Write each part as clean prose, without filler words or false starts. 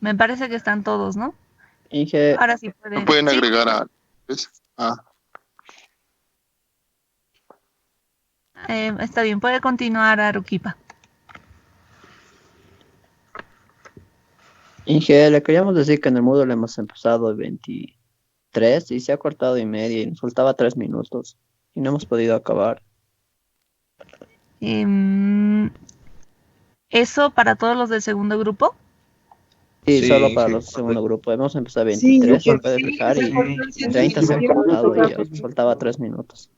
Me parece que están todos, ¿no? Inge, Ahora sí ¿Me puede. pueden Sí, agregar a... ¿ves? Ah, está bien, puede continuar Aruquipa. Inge, le queríamos decir que en el Moodle hemos empezado el 23 y se ha cortado y media y nos faltaba 3 minutos y no hemos podido acabar. Em, ¿Eso para todos los del segundo grupo? Sí, solo Sí, para Inge, los segundo grupo. Hemos empezado Sí, 23, se que puede sí, fijar, se y cortó el 30 se ha tiempo, nos cortado y ya tocó. nos faltaba 3 minutos.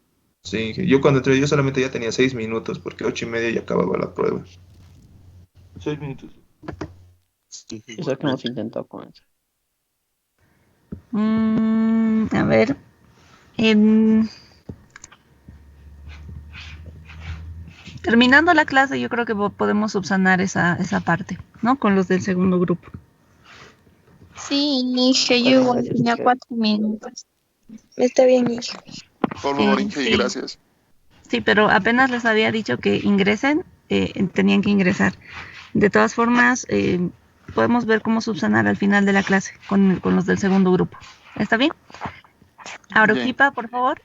sí, Inge. Yo cuando entré, yo solamente ya tenía 6 minutos, porque 8:30 ya acababa la prueba. 6 minutos. sí, Eso que hemos igualmente. intentado con eso. A ver. em, Terminando la clase, yo creo que podemos subsanar esa parte, ¿no? Con los del segundo grupo. Sí, Inge, yo Bueno, igual gracias, tenía Inge. 4 minutos. Está bien, Inge. Por favor, Inge, y Sí, gracias. sí, pero apenas les había dicho que ingresen, tenían que ingresar. De todas formas, podemos ver cómo subsanar al final de la clase con los del segundo grupo. ¿Está bien? Bien. Aroquipa, por favor.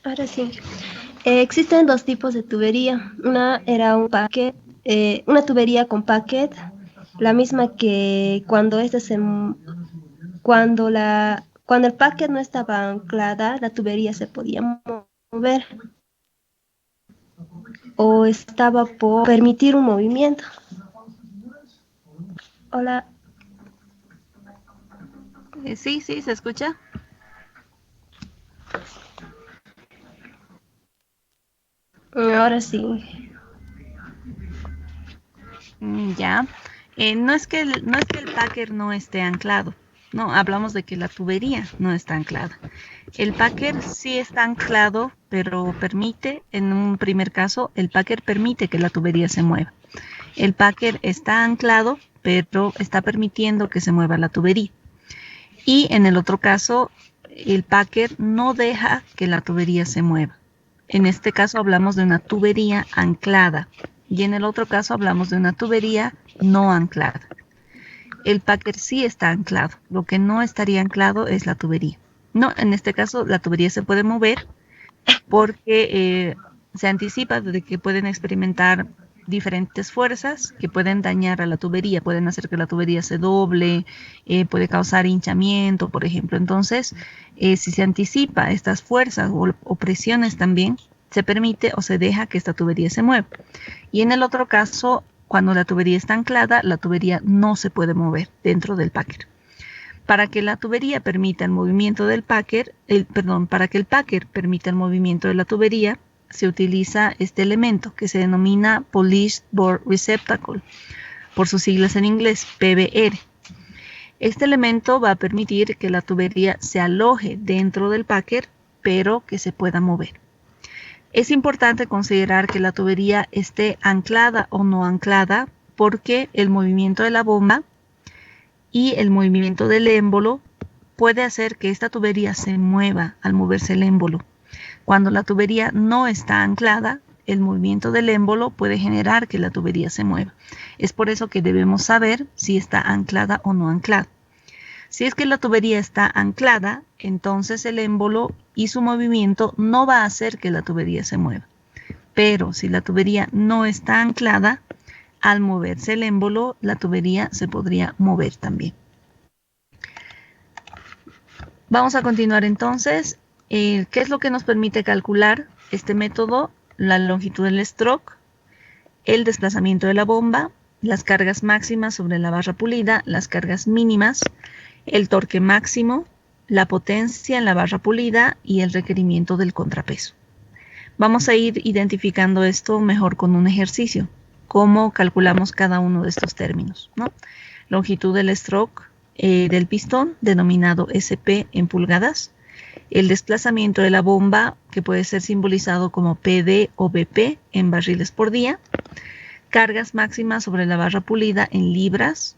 Ahora sí. Existen dos tipos de tubería. Una era un paquete, una tubería con paquete, la misma que cuando el paquete no estaba anclada, la tubería se podía mover o estaba por permitir un movimiento. Hola. Sí, sí, ¿se escucha? Ahora sí. Ya. No es que el packer no esté anclado. No, hablamos de que la tubería no está anclada. El packer sí está anclado, pero permite, en un primer caso, el packer permite que la tubería se mueva. El packer está anclado, pero está permitiendo que se mueva la tubería. Y en el otro caso, el packer no deja que la tubería se mueva. En este caso hablamos de una tubería anclada y en el otro caso hablamos de una tubería no anclada. El packer sí está anclado, lo que no estaría anclado es la tubería. No, en este caso la tubería se puede mover porque se anticipa de que pueden experimentar diferentes fuerzas que pueden dañar a la tubería, pueden hacer que la tubería se doble, puede causar hinchamiento, por ejemplo. Entonces, si se anticipa estas fuerzas o presiones también, se permite o se deja que esta tubería se mueva. Y en el otro caso, cuando la tubería está anclada, la tubería no se puede mover dentro del packer. Para que la tubería permita el movimiento del packer, para que el packer permita el movimiento de la tubería, se utiliza este elemento que se denomina Polished Bore Receptacle, por sus siglas en inglés, PBR. Este elemento va a permitir que la tubería se aloje dentro del packer, pero que se pueda mover. Es importante considerar que la tubería esté anclada o no anclada, porque el movimiento de la bomba y el movimiento del émbolo puede hacer que esta tubería se mueva al moverse el émbolo. Cuando la tubería no está anclada, el movimiento del émbolo puede generar que la tubería se mueva. Es por eso que debemos saber si está anclada o no anclada. Si es que la tubería está anclada, entonces el émbolo y su movimiento no va a hacer que la tubería se mueva. Pero si la tubería no está anclada, al moverse el émbolo, la tubería se podría mover también. Vamos a continuar entonces. ¿Qué es lo que nos permite calcular este método? La longitud del stroke, el desplazamiento de la bomba, las cargas máximas sobre la barra pulida, las cargas mínimas, el torque máximo, la potencia en la barra pulida y el requerimiento del contrapeso. Vamos a ir identificando esto mejor con un ejercicio. Cómo calculamos cada uno de estos términos, ¿no? Longitud del stroke del pistón, denominado SP en pulgadas. El desplazamiento de la bomba, que puede ser simbolizado como PD o BP en barriles por día. Cargas máximas sobre la barra pulida en libras,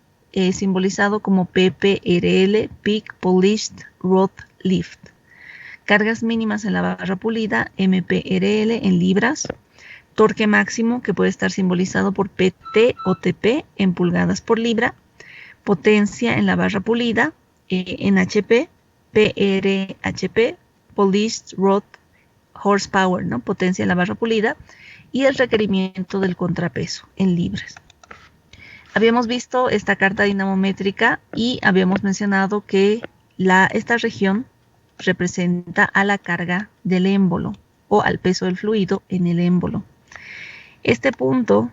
simbolizado como PPRL, Peak Polished Rod Lift. Cargas mínimas en la barra pulida, MPRL en libras. Torque máximo, que puede estar simbolizado por PT o TP en pulgadas por libra. Potencia en la barra pulida, en HP, PRHP, Polished Rod Horsepower, ¿no? Potencia en la barra pulida. Y el requerimiento del contrapeso en libras. Habíamos visto esta carta dinamométrica y habíamos mencionado que esta región representa a la carga del émbolo o al peso del fluido en el émbolo. Este punto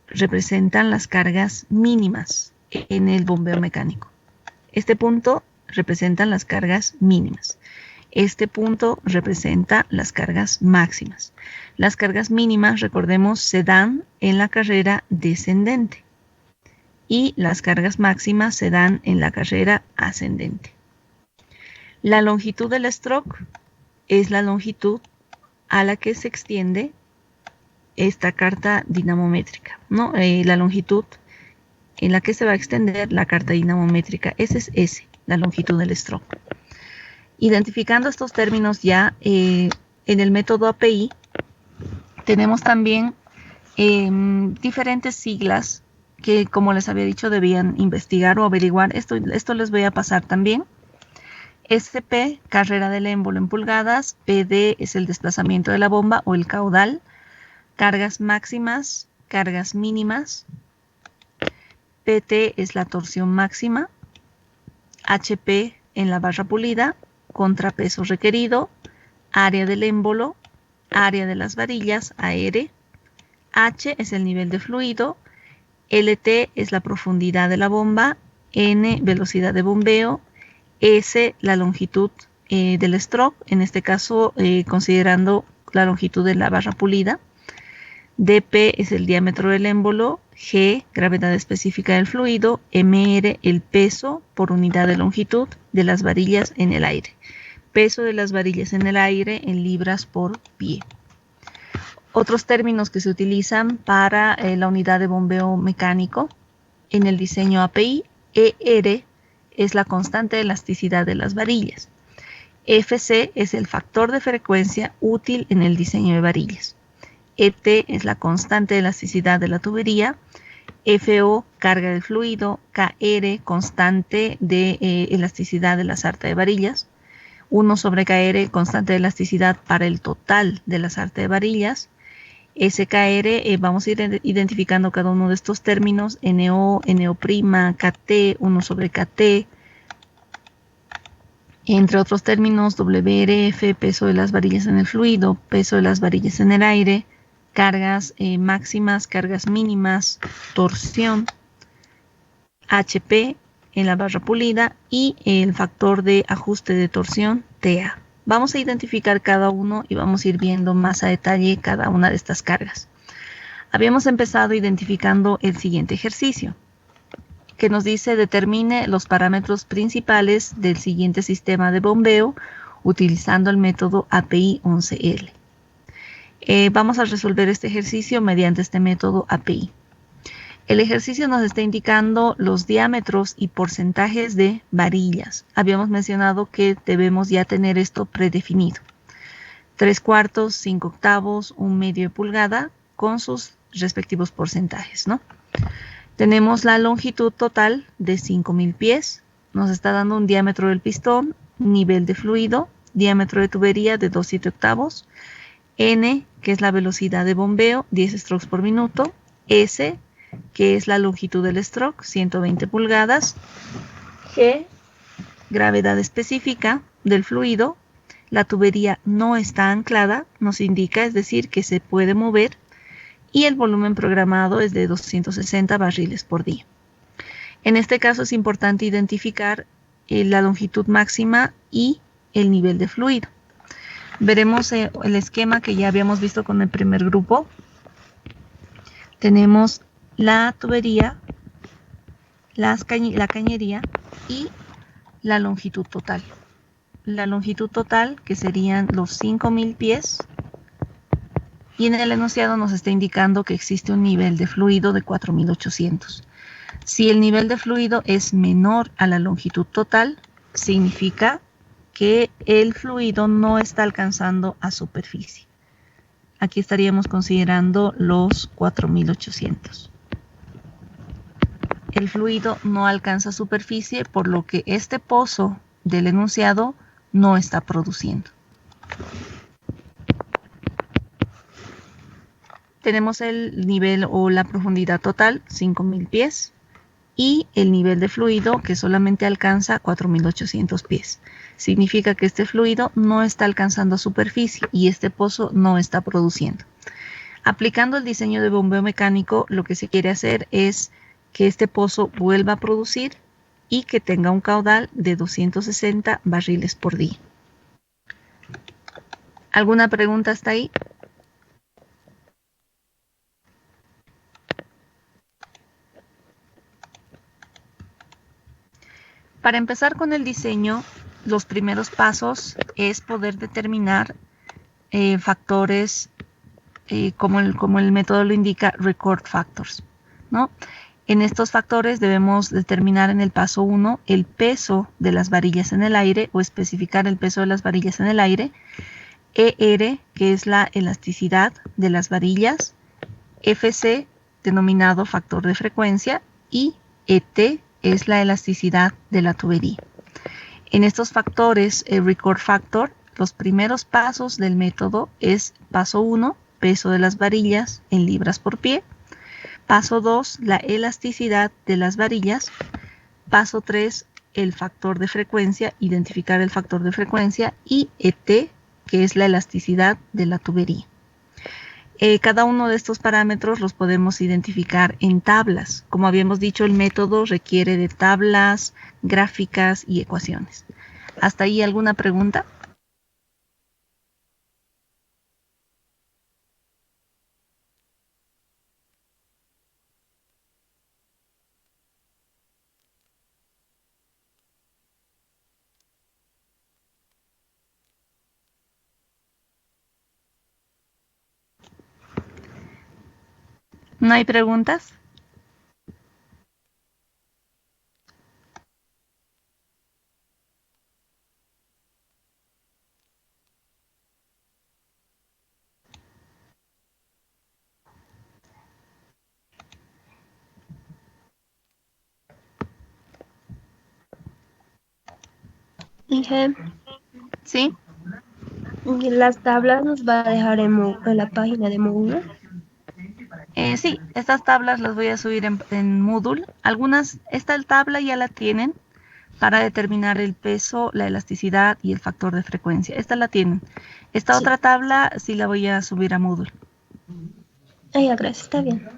representan las cargas mínimas en el bombeo mecánico. Este punto representa las cargas mínimas. Este punto representa las cargas máximas. Las cargas mínimas, recordemos, se dan en la carrera descendente y las cargas máximas se dan en la carrera ascendente. La longitud del stroke es la longitud a la que se extiende esta carta dinamométrica, ¿no? La longitud en la que se va a extender la carta dinamométrica. Ese es la longitud del stroke. Identificando estos términos ya en el método API, tenemos también diferentes siglas que, como les había dicho, debían investigar o averiguar. Esto les voy a pasar también. SP, carrera del émbolo en pulgadas. PD es el desplazamiento de la bomba o el caudal. Cargas máximas, cargas mínimas. PT es la torsión máxima. HP en la barra pulida. Contrapeso requerido. Área del émbolo. Área de las varillas, AR. H es el nivel de fluido. LT es la profundidad de la bomba. N, velocidad de bombeo. S, la longitud del stroke, en este caso considerando la longitud de la barra pulida. dP es el diámetro del émbolo. G, gravedad específica del fluido. MR, el peso por unidad de longitud de las varillas en el aire. Peso de las varillas en el aire en libras por pie. Otros términos que se utilizan para la unidad de bombeo mecánico en el diseño API. ER es la constante de elasticidad de las varillas. FC es el factor de frecuencia útil en el diseño de varillas. ET es la constante de elasticidad de la tubería. FO, carga del fluido. KR, constante de elasticidad de la sarta de varillas. 1 sobre KR, constante de elasticidad para el total de la sarta de varillas. SKR, vamos a ir identificando cada uno de estos términos. NO, NO', KT, 1 sobre KT. Entre otros términos, WRF, peso de las varillas en el fluido, peso de las varillas en el aire, cargas máximas, cargas mínimas, torsión, HP en la barra pulida y el factor de ajuste de torsión, TA. Vamos a identificar cada uno y vamos a ir viendo más a detalle cada una de estas cargas. Habíamos empezado identificando el siguiente ejercicio, que nos dice determine los parámetros principales del siguiente sistema de bombeo utilizando el método API 11L. Vamos a resolver este ejercicio mediante este método API. El ejercicio nos está indicando los diámetros y porcentajes de varillas. Habíamos mencionado que debemos ya tener esto predefinido. 3/4, 5/8, 1/2 de pulgada con sus respectivos porcentajes, ¿no? Tenemos la longitud total de 5000 pies. Nos está dando un diámetro del pistón, nivel de fluido, diámetro de tubería de 2 7/8. N, que es la velocidad de bombeo, 10 strokes por minuto. S, que es la longitud del stroke, 120 pulgadas. G, gravedad específica del fluido. La tubería no está anclada, nos indica, es decir, que se puede mover. Y el volumen programado es de 260 barriles por día. En este caso es importante identificar la longitud máxima y el nivel de fluido. Veremos el esquema que ya habíamos visto con el primer grupo. Tenemos la tubería, la cañería y la longitud total. La longitud total, que serían los 5000 pies. Y en el enunciado nos está indicando que existe un nivel de fluido de 4800. Si el nivel de fluido es menor a la longitud total, significa que el fluido no está alcanzando a superficie. Aquí estaríamos considerando los 4800. El fluido no alcanza superficie, por lo que este pozo del enunciado no está produciendo. Tenemos el nivel o la profundidad total, 5000 pies, y el nivel de fluido que solamente alcanza 4800 pies. Significa que este fluido no está alcanzando superficie y este pozo no está produciendo. Aplicando el diseño de bombeo mecánico, lo que se quiere hacer es que este pozo vuelva a producir y que tenga un caudal de 260 barriles por día. ¿Alguna pregunta hasta ahí? Para empezar con el diseño, los primeros pasos es poder determinar factores como el método lo indica, record factors, ¿no? En estos factores debemos determinar en el paso 1 el peso de las varillas en el aire o especificar el peso de las varillas en el aire, ER, que es la elasticidad de las varillas, FC, denominado factor de frecuencia, y ET es la elasticidad de la tubería. En estos factores, el record factor, los primeros pasos del método es paso 1, peso de las varillas en libras por pie. Paso 2, la elasticidad de las varillas. Paso 3, el factor de frecuencia, identificar el factor de frecuencia. Y ET, que es la elasticidad de la tubería. Cada uno de estos parámetros los podemos identificar en tablas. Como habíamos dicho, el método requiere de tablas, gráficas y ecuaciones. ¿Hasta ahí alguna pregunta? ¿No hay preguntas? Dije, ¿Sí? y las tablas nos va a dejar en la página de Moodle. Sí, estas tablas las voy a subir en Moodle. Esta tabla ya la tienen para determinar el peso, la elasticidad y el factor de frecuencia. Esta la tienen. Esta Sí. otra tabla sí la voy a subir a Moodle. Ay, gracias, está bien.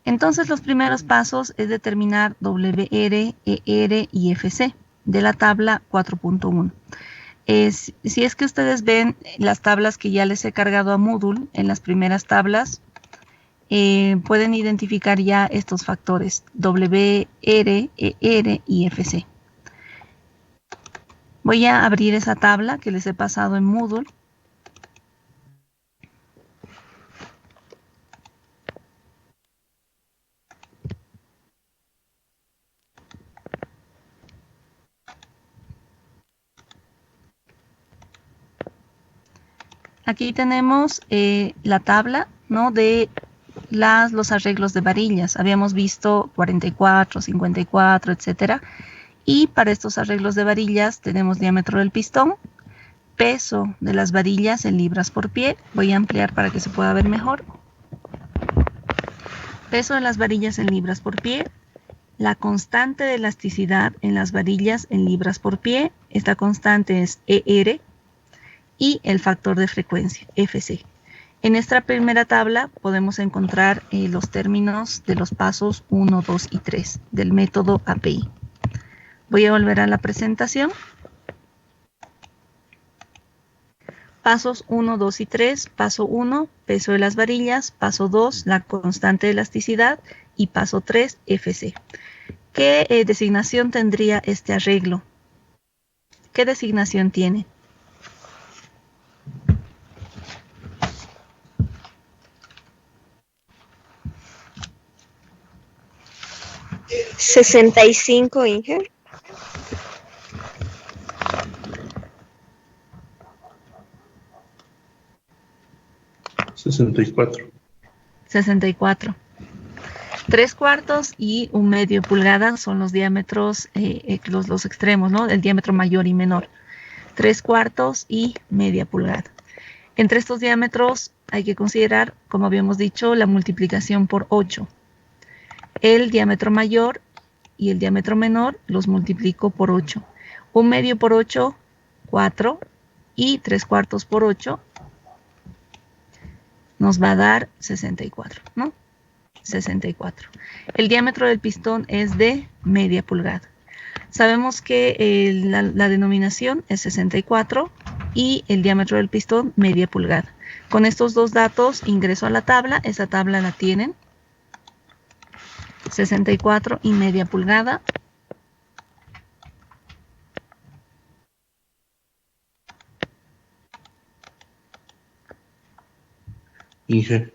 Entonces los primeros pasos es determinar WR, ER y FC de la tabla 4.1. Si es que ustedes ven las tablas que ya les he cargado a Moodle, en las primeras tablas, pueden identificar ya estos factores, WR, ER y FC. Voy a abrir esa tabla que les he pasado en Moodle. Aquí tenemos la tabla, ¿no?, de los arreglos de varillas. Habíamos visto 44, 54, etcétera. Y para estos arreglos de varillas tenemos diámetro del pistón, peso de las varillas en libras por pie. Voy a ampliar para que se pueda ver mejor. Peso de las varillas en libras por pie. La constante de elasticidad en las varillas en libras por pie. Esta constante es ER. Y el factor de frecuencia, FC. En esta primera tabla podemos encontrar los términos de los pasos 1, 2 y 3 del método API. Voy a volver a la presentación. Pasos 1, 2 y 3. Paso 1, peso de las varillas. Paso 2, la constante de elasticidad. Y paso 3, FC. ¿Qué designación tendría este arreglo? ¿Qué designación tiene? ¿65, Inge? 64. 64. 3/4 y 1/2 pulgada son los diámetros, los extremos, ¿no? El diámetro mayor y menor. 3/4 y media pulgada. Entre estos diámetros hay que considerar, como habíamos dicho, la multiplicación por 8. El diámetro mayor y el diámetro menor los multiplico por 8. 1/2 por 8, 4. Y 3/4 por 8 nos va a dar 64, ¿no? 64. El diámetro del pistón es de media pulgada. Sabemos que la denominación es 64 y el diámetro del pistón media pulgada. Con estos dos datos ingreso a la tabla. Esa tabla la tienen. 64 y media pulgada. Inge,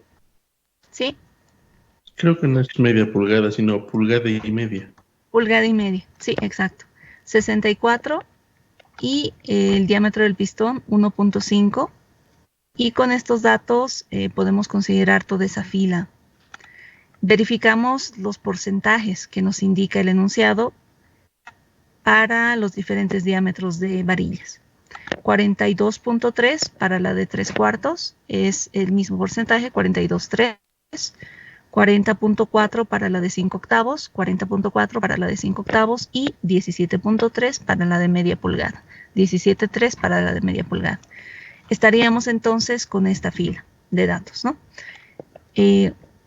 ¿Sí? creo que no es media pulgada, sino pulgada y media. Pulgada y media. Sí, exacto. 64 y el diámetro del pistón 1.5. Y con estos datos podemos considerar toda esa fila. Verificamos los porcentajes que nos indica el enunciado para los diferentes diámetros de varillas. 42.3 para la de 3/4 es el mismo porcentaje, 42.3. 40.4 para la de 5/8, 40.4 para la de 5/8 y 17.3 para la de media pulgada. 17.3 para la de media pulgada. Estaríamos entonces con esta fila de datos, ¿no?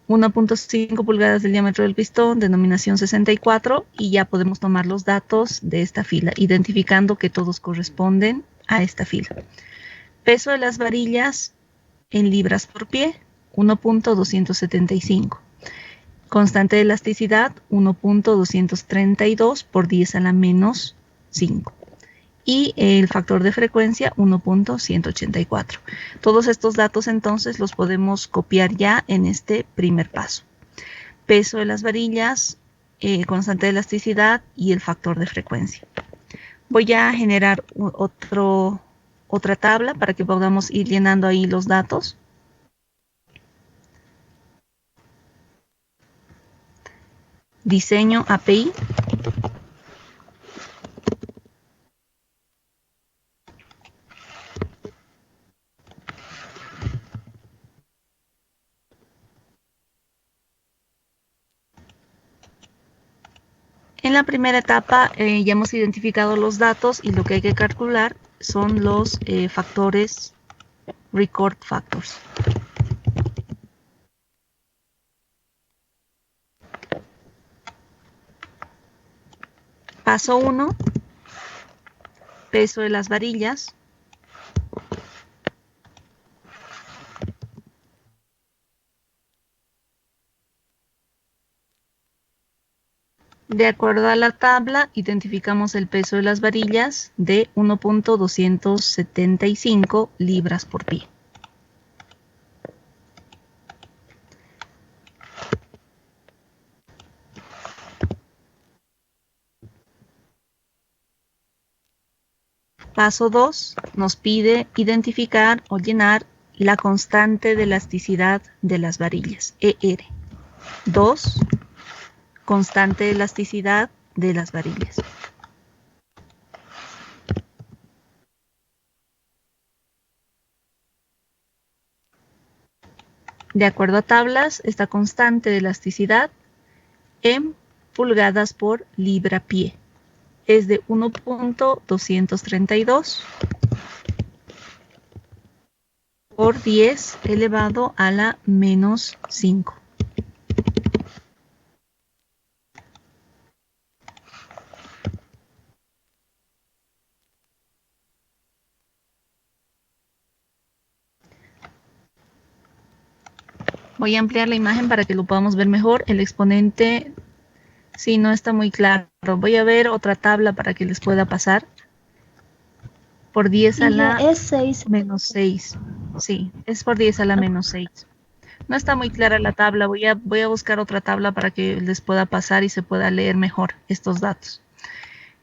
1.5 pulgadas del diámetro del pistón, denominación 64, y ya podemos tomar los datos de esta fila, identificando que todos corresponden a esta fila. Peso de las varillas en libras por pie, 1.275. Constante de elasticidad, 1.232 por 10 a la menos 5. Y el factor de frecuencia, 1.184. Todos estos datos entonces los podemos copiar ya en este primer paso. Peso de las varillas, constante de elasticidad y el factor de frecuencia. Voy a generar otra tabla para que podamos ir llenando ahí los datos. Diseño API. En la primera etapa ya hemos identificado los datos y lo que hay que calcular son los factores record factors. Paso 1, peso de las varillas. De acuerdo a la tabla, identificamos el peso de las varillas de 1.275 libras por pie. Paso 2 nos pide identificar o llenar la constante de elasticidad de las varillas, ER. 2. Constante de elasticidad de las varillas. De acuerdo a tablas, esta constante de elasticidad en pulgadas por libra pie es de 1.232 por 10 elevado a la menos 5. Voy a ampliar la imagen para que lo podamos ver mejor. El exponente, sí, no está muy claro. Voy a ver otra tabla para que les pueda pasar. Por 10 a la es 6. menos 6. Sí, es por 10 a la menos 6. No está muy clara la tabla. Voy a buscar otra tabla para que les pueda pasar y se pueda leer mejor estos datos.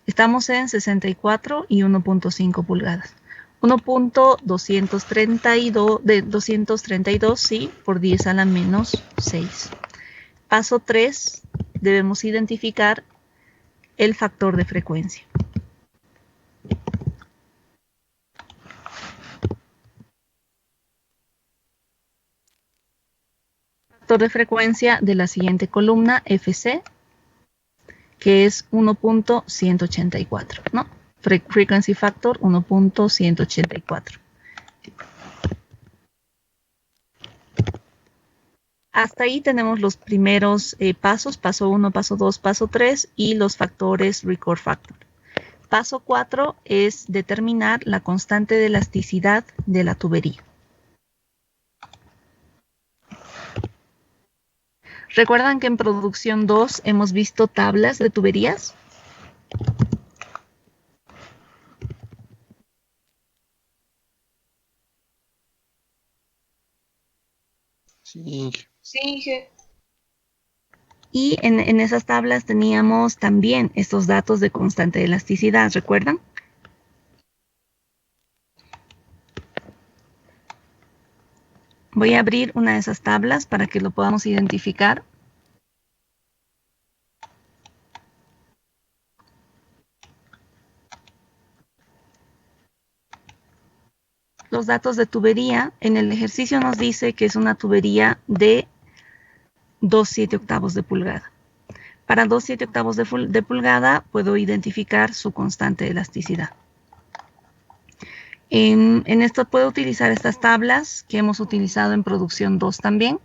Estamos en 64 y 1.5 pulgadas. 1.232 de 232, sí, por 10 a la menos 6. Paso 3, debemos identificar el factor de frecuencia. Factor de frecuencia de la siguiente columna, FC, que es 1.184, ¿no? Frequency factor 1.184. Hasta ahí tenemos los primeros pasos, paso 1, paso 2, paso 3 y los factores record factor. Paso 4 es determinar la constante de elasticidad de la tubería. ¿Recuerdan que en producción 2 hemos visto tablas de tuberías? Sí. Sí, Inge. Y en esas tablas teníamos también estos datos de constante de elasticidad, ¿recuerdan? Voy a abrir una de esas tablas para que lo podamos identificar. Los datos de tubería, en el ejercicio nos dice que es una tubería de 2/7 de pulgada. Para 2/7 de pulgada puedo identificar su constante de elasticidad. En esto puedo utilizar estas tablas que hemos utilizado en producción 2 también.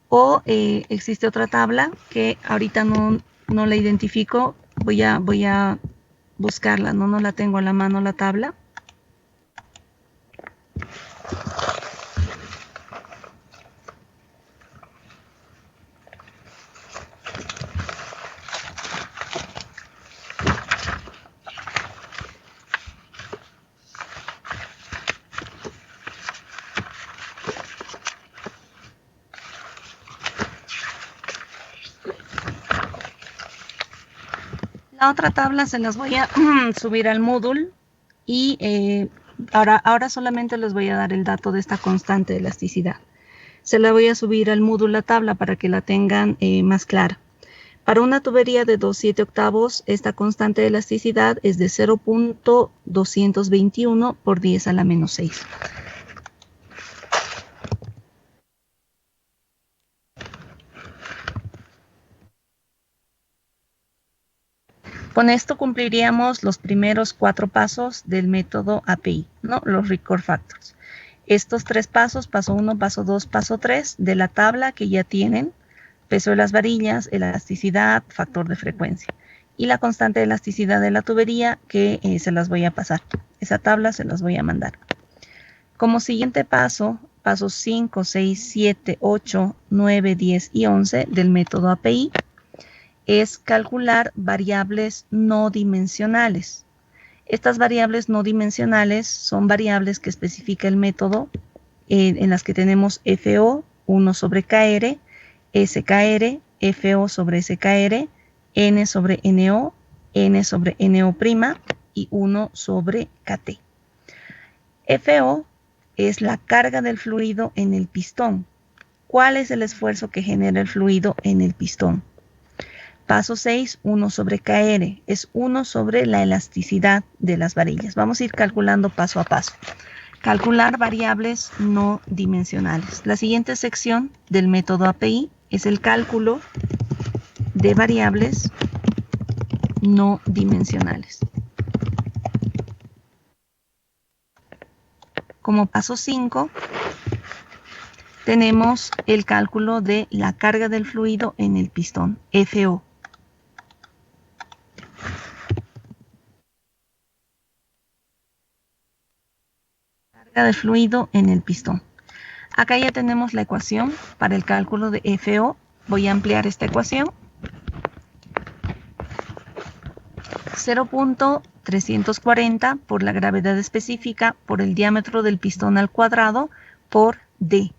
O existe otra tabla que ahorita no la identifico. Voy a buscarla, no la tengo a la mano la tabla. La otra tabla se las voy a subir al Moodle y ahora solamente les voy a dar el dato de esta constante de elasticidad. Se la voy a subir al Moodle la tabla para que la tengan más clara. Para una tubería de 2/7, esta constante de elasticidad es de 0.221 por 10 a la menos 6. Con esto cumpliríamos los primeros 4 pasos del método API, ¿no? Los record factors. Estos 3 pasos, paso 1, paso 2, paso 3, de la tabla que ya tienen, peso de las varillas, elasticidad, factor de frecuencia. Y la constante de elasticidad de la tubería que se las voy a pasar. Esa tabla se las voy a mandar. Como siguiente paso, pasos 5, 6, 7, 8, 9, 10 y 11 del método API, es calcular variables no dimensionales. Estas variables no dimensionales son variables que especifica el método en las que tenemos FO, 1 sobre KR, SKR, FO sobre SKR, N sobre NO, N sobre NO' y 1 sobre KT. FO es la carga del fluido en el pistón. ¿Cuál es el esfuerzo que genera el fluido en el pistón? Paso 6, 1 sobre KR, es 1 sobre la elasticidad de las varillas. Vamos a ir calculando paso a paso. Calcular variables no dimensionales. La siguiente sección del método API es el cálculo de variables no dimensionales. Como paso 5, tenemos el cálculo de la carga del fluido en el pistón, FO. Carga de fluido en el pistón. Acá ya tenemos la ecuación para el cálculo de FO. Voy a ampliar esta ecuación. 0.340 por la gravedad específica por el diámetro del pistón al cuadrado por D.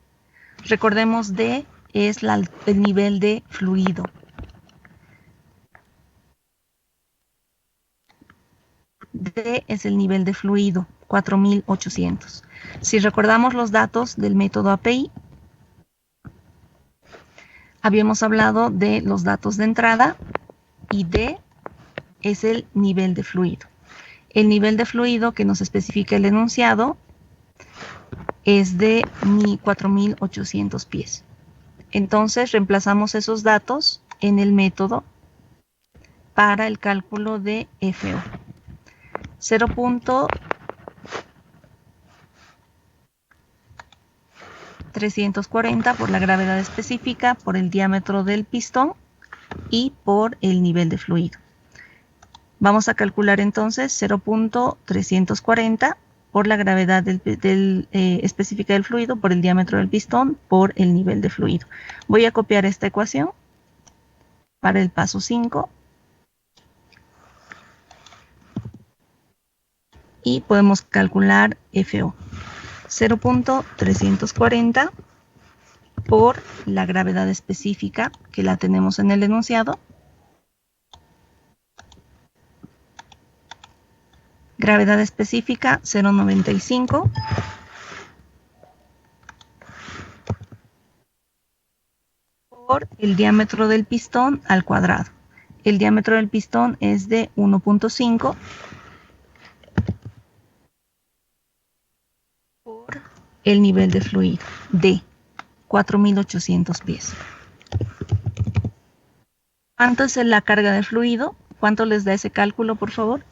Recordemos D es el nivel de fluido. D es el nivel de fluido. 4800. Si recordamos los datos del método API, habíamos hablado de los datos de entrada y D es el nivel de fluido. El nivel de fluido que nos especifica el enunciado es de 4800 pies. Entonces reemplazamos esos datos en el método para el cálculo de FO. 0.340 por la gravedad específica, por el diámetro del pistón y por el nivel de fluido. Vamos a calcular entonces 0.340 por la gravedad específica del fluido, por el diámetro del pistón, por el nivel de fluido. Voy a copiar esta ecuación para el paso 5. Y podemos calcular FO. 0.340 por la gravedad específica, que la tenemos en el enunciado. Gravedad específica 0.95 por el diámetro del pistón al cuadrado. El diámetro del pistón es de 1.5 por el nivel de fluido de 4800 pies. ¿Cuánto es la carga de fluido? ¿Cuánto les da ese cálculo, por favor?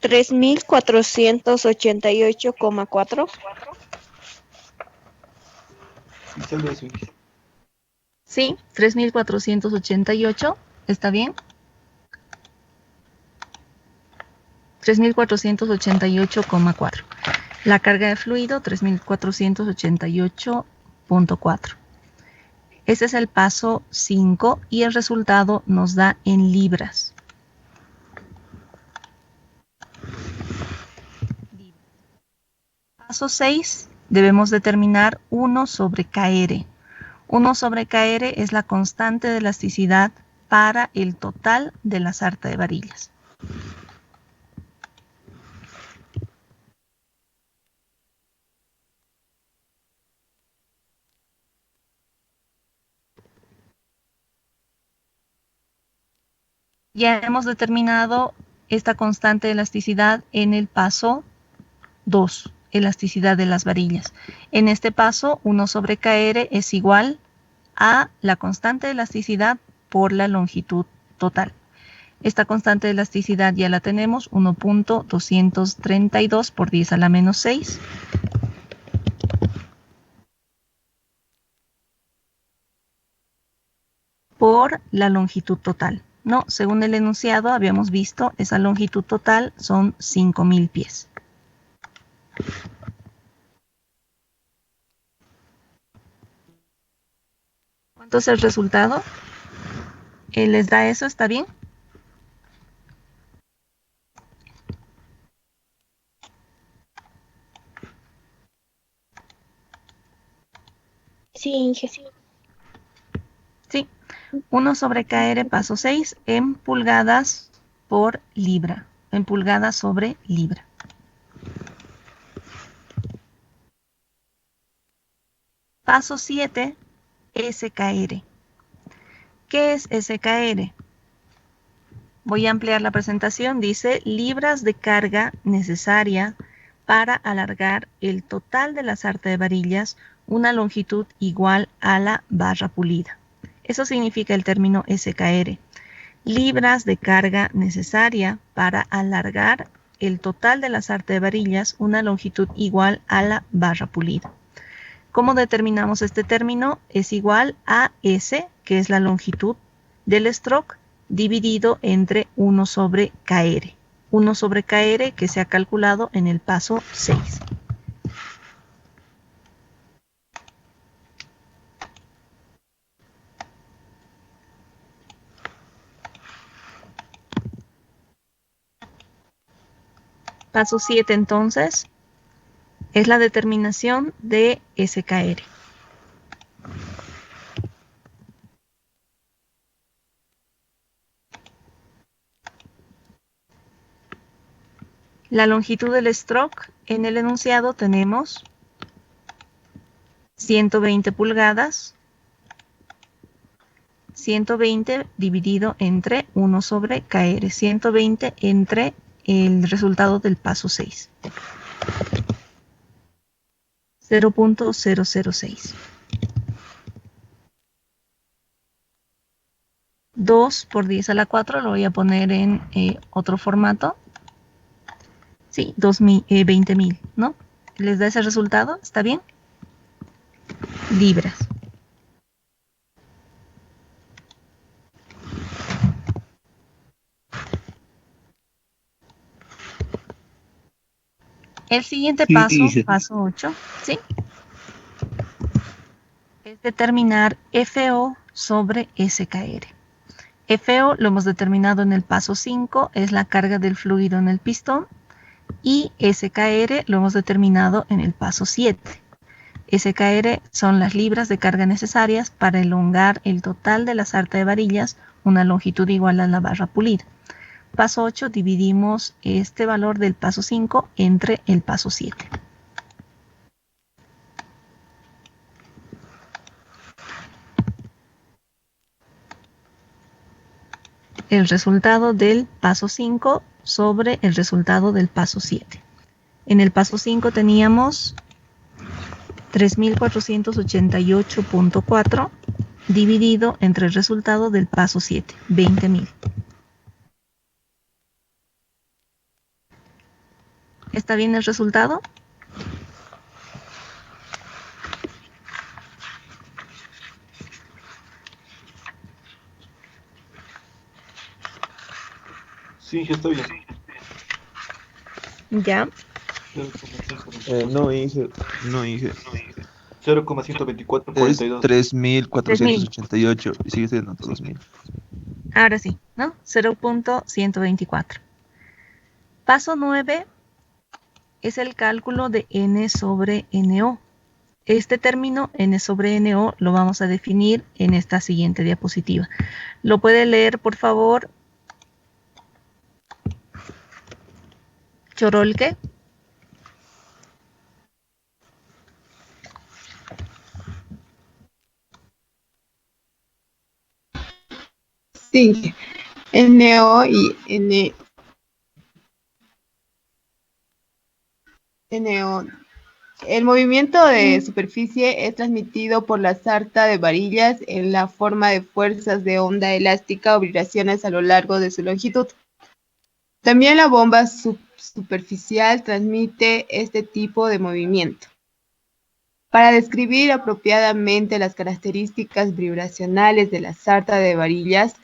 $3,488,4. Sí, 3.488, ¿está bien? 3.488,4. La carga de fluido, 3.488,4. Ese es el paso 5 y el resultado nos da en libras. Paso 6, debemos determinar 1 sobre KR. 1 sobre KR es la constante de elasticidad para el total de la sarta de varillas. Ya hemos determinado esta constante de elasticidad en el paso 2, elasticidad de las varillas. En este paso, 1 sobre KR es igual a la constante de elasticidad por la longitud total. Esta constante de elasticidad ya la tenemos, 1.232 por 10 a la menos 6. Por la longitud total. No, según el enunciado habíamos visto, esa longitud total son 5.000 pies. ¿Cuánto es el resultado? ¿Les da eso? ¿Está bien? Sí, Inge. Sí. 1 sobre KR paso 6 en pulgadas por libra. En pulgadas sobre libra. Paso 7, SKR. ¿Qué es SKR? Voy a ampliar la presentación. Dice libras de carga necesaria para alargar el total de la sarta de varillas una longitud igual a la barra pulida. Eso significa el término SKR. Libras de carga necesaria para alargar el total de la sarta de varillas una longitud igual a la barra pulida. ¿Cómo determinamos este término? Es igual a S, que es la longitud del stroke, dividido entre 1 sobre KR. 1 sobre KR que se ha calculado en el paso 6. Paso 7 entonces es la determinación de SKR. La longitud del stroke en el enunciado tenemos 120 pulgadas, 120 dividido entre 1 sobre KR, 120 entre el resultado del paso 6. 0.006. 2 por 10 a la 4 lo voy a poner en otro formato. Sí, 20.000, ¿no? ¿Les da ese resultado? ¿Está bien? Libras. El siguiente Sí, paso, sí. paso 8, ¿sí? Es determinar FO sobre SKR. FO lo hemos determinado en el paso 5, es la carga del fluido en el pistón, y SKR lo hemos determinado en el paso 7. SKR son las libras de carga necesarias para elongar el total de la sarta de varillas, una longitud igual a la barra pulida. Paso 8, dividimos este valor del paso 5 entre el paso 7. El resultado del paso 5 sobre el resultado del paso 7. En el paso 5 teníamos 3.488.4 dividido entre el resultado del paso 7, 20.000. ¿Está bien el resultado? Sí, está bien. Ya. No, Inge. 0,124 Es 42. 3.488 y sigue siendo 2.000. Ahora sí, ¿no? 0.124. Paso 9 es el cálculo de N sobre NO. Este término N sobre NO lo vamos a definir en esta siguiente diapositiva. ¿Lo puede leer, por favor, Chorolque? Sí, NO y NO. El movimiento de superficie es transmitido por la sarta de varillas en la forma de fuerzas de onda elástica o vibraciones a lo largo de su longitud. También la bomba superficial transmite este tipo de movimiento. Para describir apropiadamente las características vibracionales de la sarta de varillas,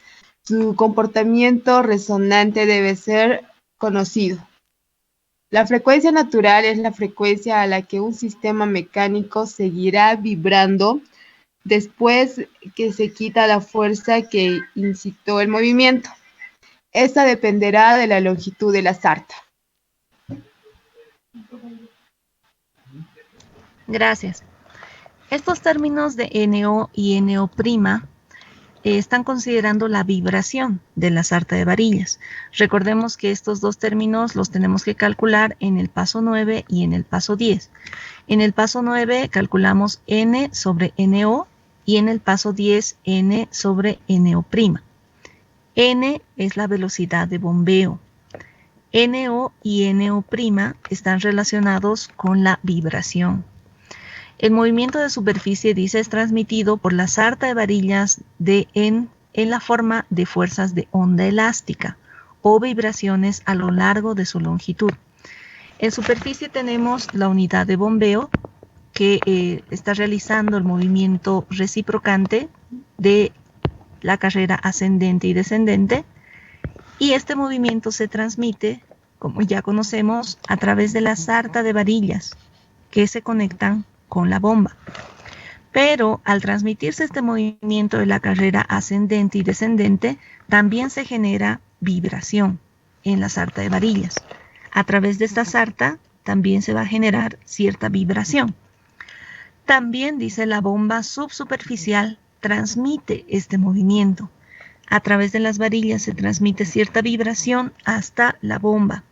su comportamiento resonante debe ser conocido. La frecuencia natural es la frecuencia a la que un sistema mecánico seguirá vibrando después que se quita la fuerza que incitó el movimiento. Esta dependerá de la longitud de la sarta. Gracias. Estos términos de NO y NO' están considerando la vibración de la sarta de varillas. Recordemos que estos dos términos los tenemos que calcular en el paso 9 y en el paso 10. En el paso 9 calculamos N sobre NO y en el paso 10 N sobre NO'. N es la velocidad de bombeo. NO y NO' están relacionados con la vibración. El movimiento de superficie, dice, es transmitido por la sarta de varillas en la forma de fuerzas de onda elástica o vibraciones a lo largo de su longitud. En superficie tenemos la unidad de bombeo que está realizando el movimiento reciprocante de la carrera ascendente y descendente, y este movimiento se transmite, como ya conocemos, a través de la sarta de varillas que se conectan con la bomba. Pero al transmitirse este movimiento de la carrera ascendente y descendente, también se genera vibración en la sarta de varillas. A través de esta sarta también se va a generar cierta vibración. También, dice, la bomba subsuperficial transmite este movimiento. A través de las varillas se transmite cierta vibración hasta la bomba.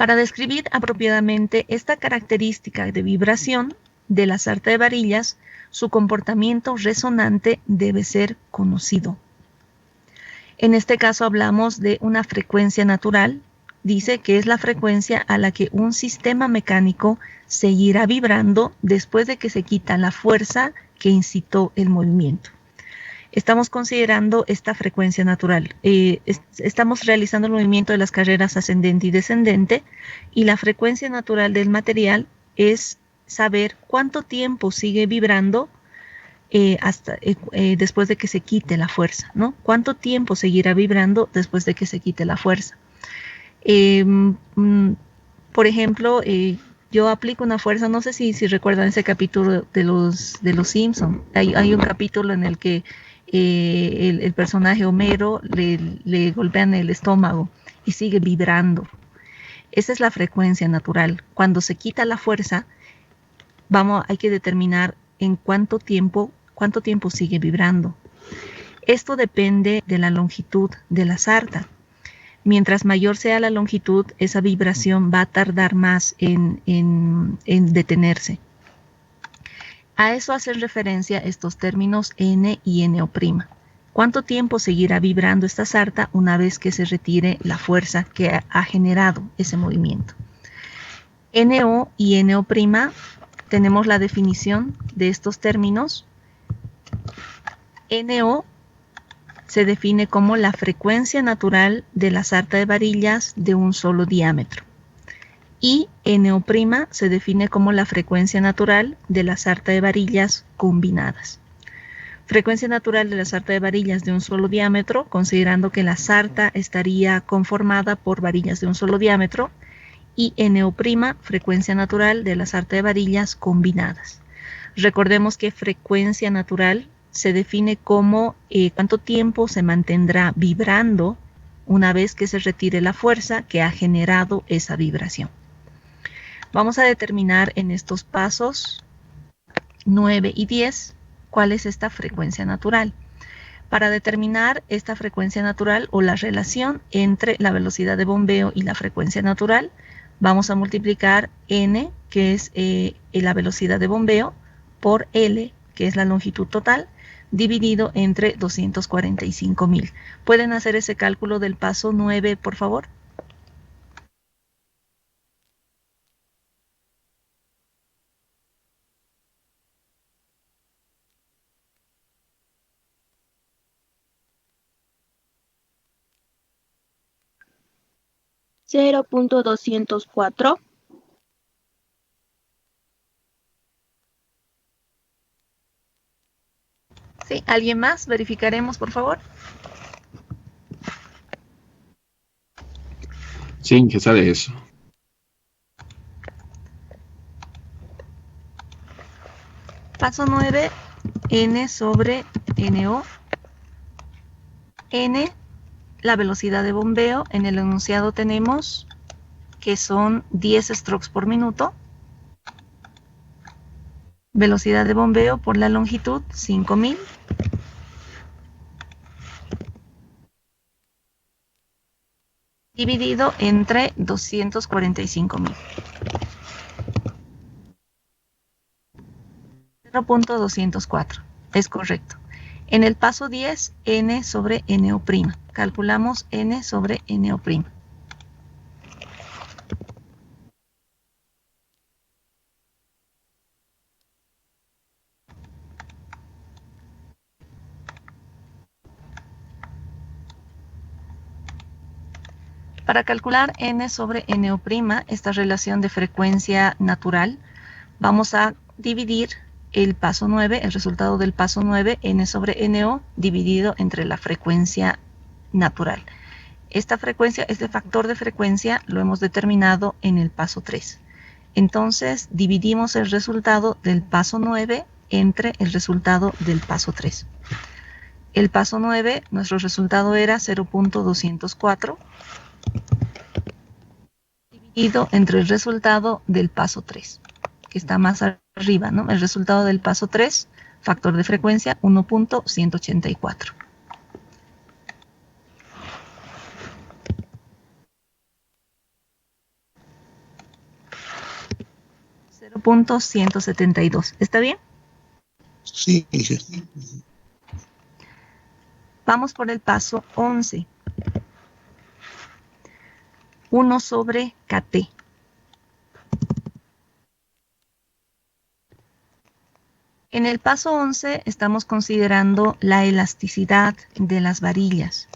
Para describir apropiadamente esta característica de vibración de la sarta de varillas, su comportamiento resonante debe ser conocido. En este caso hablamos de una frecuencia natural. Dice que es la frecuencia a la que un sistema mecánico seguirá vibrando después de que se quita la fuerza que incitó el movimiento. Estamos considerando esta frecuencia natural. Estamos realizando el movimiento de las carreras ascendente y descendente, y la frecuencia natural del material es saber cuánto tiempo sigue vibrando después de que se quite la fuerza, ¿no? ¿Cuánto tiempo seguirá vibrando después de que se quite la fuerza? Por ejemplo, yo aplico una fuerza, no sé si recuerdan ese capítulo de los Simpson. Hay un capítulo en el que el personaje Homero le golpean el estómago y sigue vibrando. Esa es la frecuencia natural. Cuando se quita la fuerza, hay que determinar en cuánto tiempo sigue vibrando. Esto depende de la longitud de la sarta. Mientras mayor sea la longitud, esa vibración va a tardar más en detenerse. A eso hacen referencia estos términos N y NO'. ¿Cuánto tiempo seguirá vibrando esta sarta una vez que se retire la fuerza que ha generado ese movimiento? NO y NO', tenemos la definición de estos términos. NO se define como la frecuencia natural de la sarta de varillas de un solo diámetro. Y NO' se define como la frecuencia natural de la sarta de varillas combinadas. Frecuencia natural de la sarta de varillas de un solo diámetro, considerando que la sarta estaría conformada por varillas de un solo diámetro, y NO', frecuencia natural de la sarta de varillas combinadas. Recordemos que frecuencia natural se define como cuánto tiempo se mantendrá vibrando una vez que se retire la fuerza que ha generado esa vibración. Vamos a determinar en estos pasos 9 y 10 cuál es esta frecuencia natural. Para determinar esta frecuencia natural o la relación entre la velocidad de bombeo y la frecuencia natural, vamos a multiplicar N, que es la velocidad de bombeo, por L, que es la longitud total, dividido entre 245.000. ¿Pueden hacer ese cálculo del paso 9, por favor? $0.204. ¿Sí? ¿Alguien más? Verificaremos, por favor. Sí, que sale eso. Paso 9, N sobre NO. N, la velocidad de bombeo. En el enunciado tenemos que son 10 strokes por minuto. Velocidad de bombeo por la longitud, 5.000. Dividido entre 245.000. 0.204. Es correcto. En el paso 10, N sobre NO'. Calculamos N sobre NO'. Para calcular N sobre NO', esta relación de frecuencia natural, vamos a dividir el paso 9, el resultado del paso 9, N sobre NO, dividido entre la frecuencia natural. Esta frecuencia, este factor de frecuencia, lo hemos determinado en el paso 3. Entonces, dividimos el resultado del paso 9 entre el resultado del paso 3. El paso 9, nuestro resultado era 0.204, dividido entre el resultado del paso 3, que está más arriba, ¿no? El resultado del paso 3, factor de frecuencia 1.184. 0.172. ¿Está bien? Sí, hija. Vamos por el paso 11. 1 sobre KT. En el paso 11 estamos considerando la elasticidad de las varillas.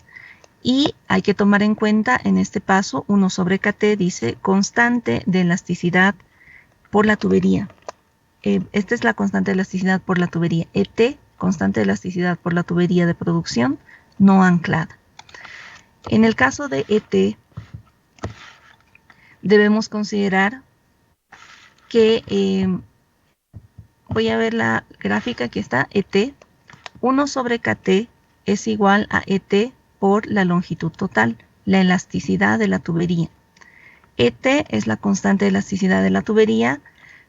Y hay que tomar en cuenta en este paso 1 sobre KT dice constante de elasticidad por la tubería. Esta es la constante de elasticidad por la tubería. ET, constante de elasticidad por la tubería de producción no anclada. En el caso de ET, debemos considerar que, voy a ver la gráfica que está, ET, 1 sobre KT es igual a ET por la longitud total, la elasticidad de la tubería. ET es la constante de elasticidad de la tubería.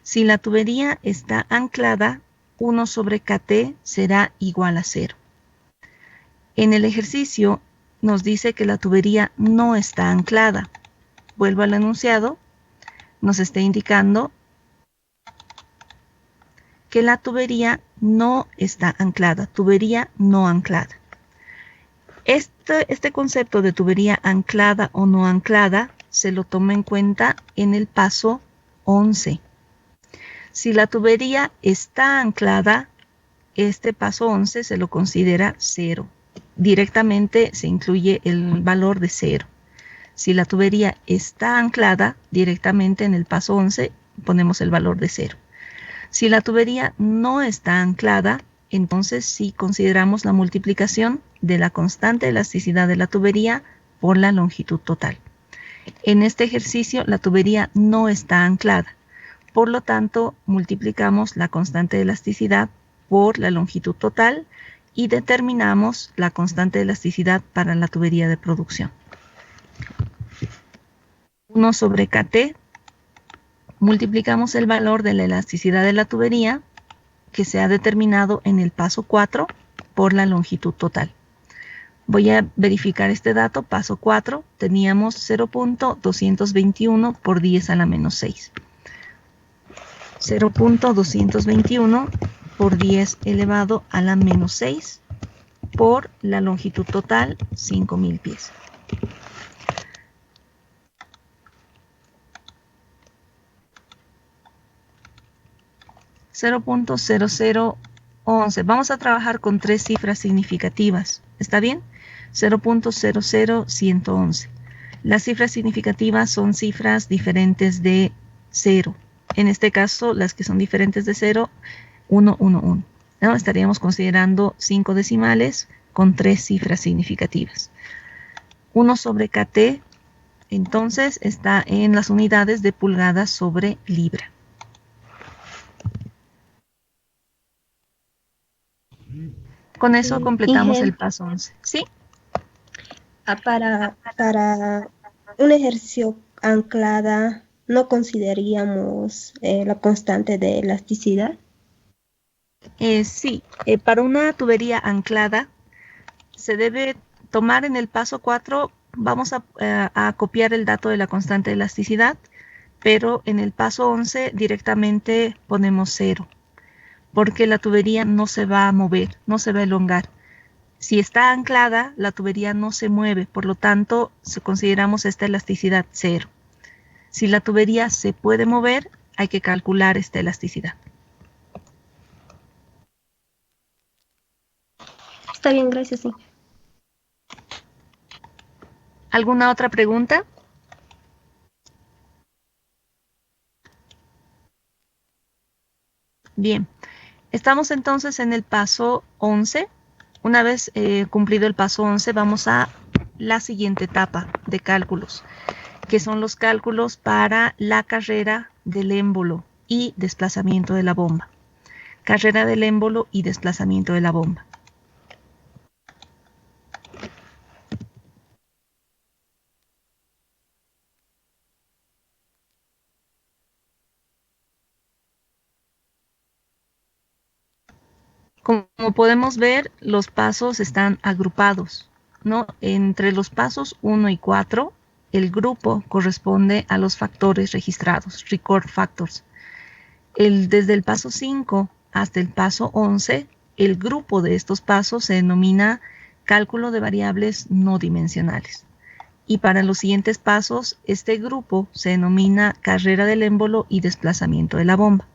Si la tubería está anclada, 1 sobre KT será igual a 0. En el ejercicio nos dice que la tubería no está anclada. Vuelvo al enunciado, nos está indicando que la tubería no está anclada, tubería no anclada. Este concepto de tubería anclada o no anclada se lo toma en cuenta en el paso 11. Si la tubería está anclada, este paso 11 se lo considera 0. Directamente se incluye el valor de 0. Si la tubería está anclada, directamente en el paso 11 ponemos el valor de 0. Si la tubería no está anclada, entonces sí consideramos la multiplicación de la constante de elasticidad de la tubería por la longitud total. En este ejercicio la tubería no está anclada, por lo tanto multiplicamos la constante de elasticidad por la longitud total y determinamos la constante de elasticidad para la tubería de producción. 1 sobre KT, multiplicamos el valor de la elasticidad de la tubería que se ha determinado en el paso 4 por la longitud total. Voy a verificar este dato, paso 4, teníamos 0.221 por 10 a la menos 6. 0.221 por 10 elevado a la menos 6 por la longitud total, 5.000 pies. .0011. Vamos a trabajar con 3 cifras significativas. ¿Está bien? 0.00111. Las cifras significativas son cifras diferentes de 0. En este caso, las que son diferentes de 0, 111. ¿No? Estaríamos considerando 5 decimales con 3 cifras significativas. 1 sobre KT, entonces, está en las unidades de pulgadas sobre libra. Con eso completamos el paso 11. ¿Sí? Para un ejercicio anclada, ¿no consideraríamos la constante de elasticidad? Sí, para una tubería anclada se debe tomar en el paso 4, vamos a copiar el dato de la constante de elasticidad, pero en el paso 11 directamente ponemos 0. Porque la tubería no se va a mover, no se va a elongar. Si está anclada, la tubería no se mueve, por lo tanto, consideramos esta elasticidad 0. Si la tubería se puede mover, hay que calcular esta elasticidad. Está bien, gracias. Sí. ¿Alguna otra pregunta? Bien. Estamos entonces en el paso 11. Una vez cumplido el paso 11, vamos a la siguiente etapa de cálculos, que son los cálculos para la carrera del émbolo y desplazamiento de la bomba. Carrera del émbolo y desplazamiento de la bomba. Como podemos ver, los pasos están agrupados, ¿no? Entre los pasos 1 y 4, el grupo corresponde a los factores registrados, record factors. Desde el paso 5 hasta el paso 11, el grupo de estos pasos se denomina cálculo de variables no dimensionales. Y para los siguientes pasos, este grupo se denomina carrera del émbolo y desplazamiento de la bomba.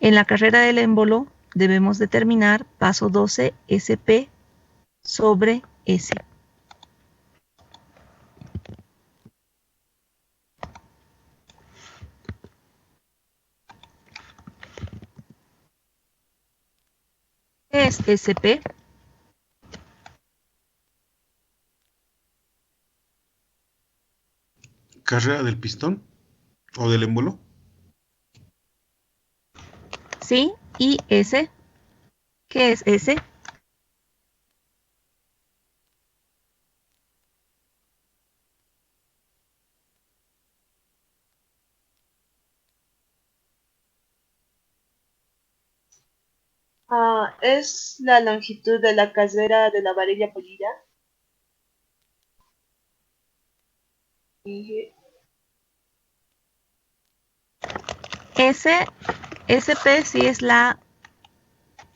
En la carrera del émbolo debemos determinar paso 12 SP sobre S. ¿Qué es SP? ¿Carrera del pistón o del émbolo? Sí, y S. ¿Qué es S? Es la longitud de la carrera de la varilla polilla. SP sí es la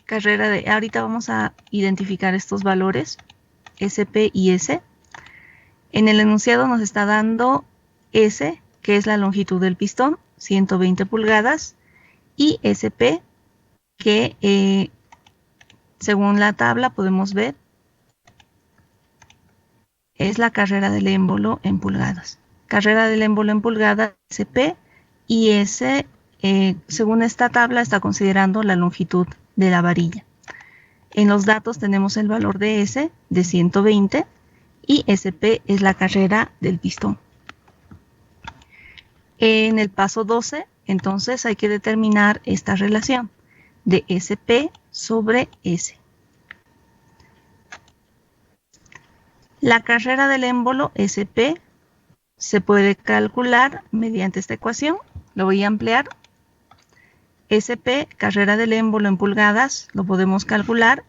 carrera de... Ahorita vamos a identificar estos valores, SP y S. En el enunciado nos está dando S, que es la longitud del pistón, 120 pulgadas, y SP, que según la tabla podemos ver, es la carrera del émbolo en pulgadas. Carrera del émbolo en pulgadas, SP, y S, según esta tabla, está considerando la longitud de la varilla. En los datos tenemos el valor de S de 120 y SP es la carrera del pistón. En el paso 12, entonces hay que determinar esta relación de SP sobre S. La carrera del émbolo SP se puede calcular mediante esta ecuación. Lo voy a ampliar. SP, carrera del émbolo en pulgadas, lo podemos calcular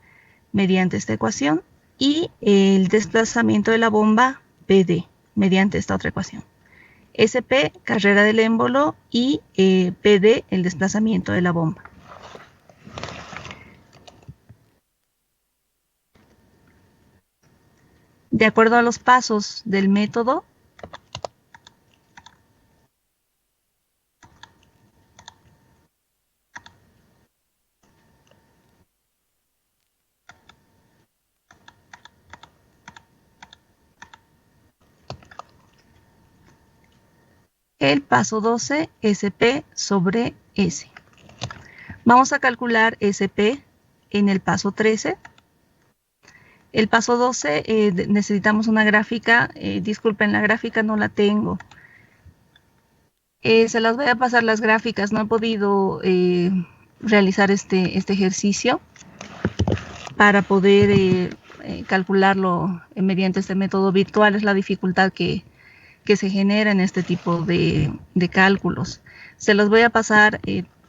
mediante esta ecuación. Y el desplazamiento de la bomba PD, mediante esta otra ecuación. SP, carrera del émbolo, y PD, el desplazamiento de la bomba. De acuerdo a los pasos del método, el paso 12, SP sobre S. Vamos a calcular SP en el paso 13. El paso 12 necesitamos una gráfica. Disculpen, la gráfica no la tengo. Se las voy a pasar las gráficas. No he podido realizar este ejercicio para poder calcularlo mediante este método virtual. Es la dificultad que se genera en este tipo de cálculos. Se los voy a pasar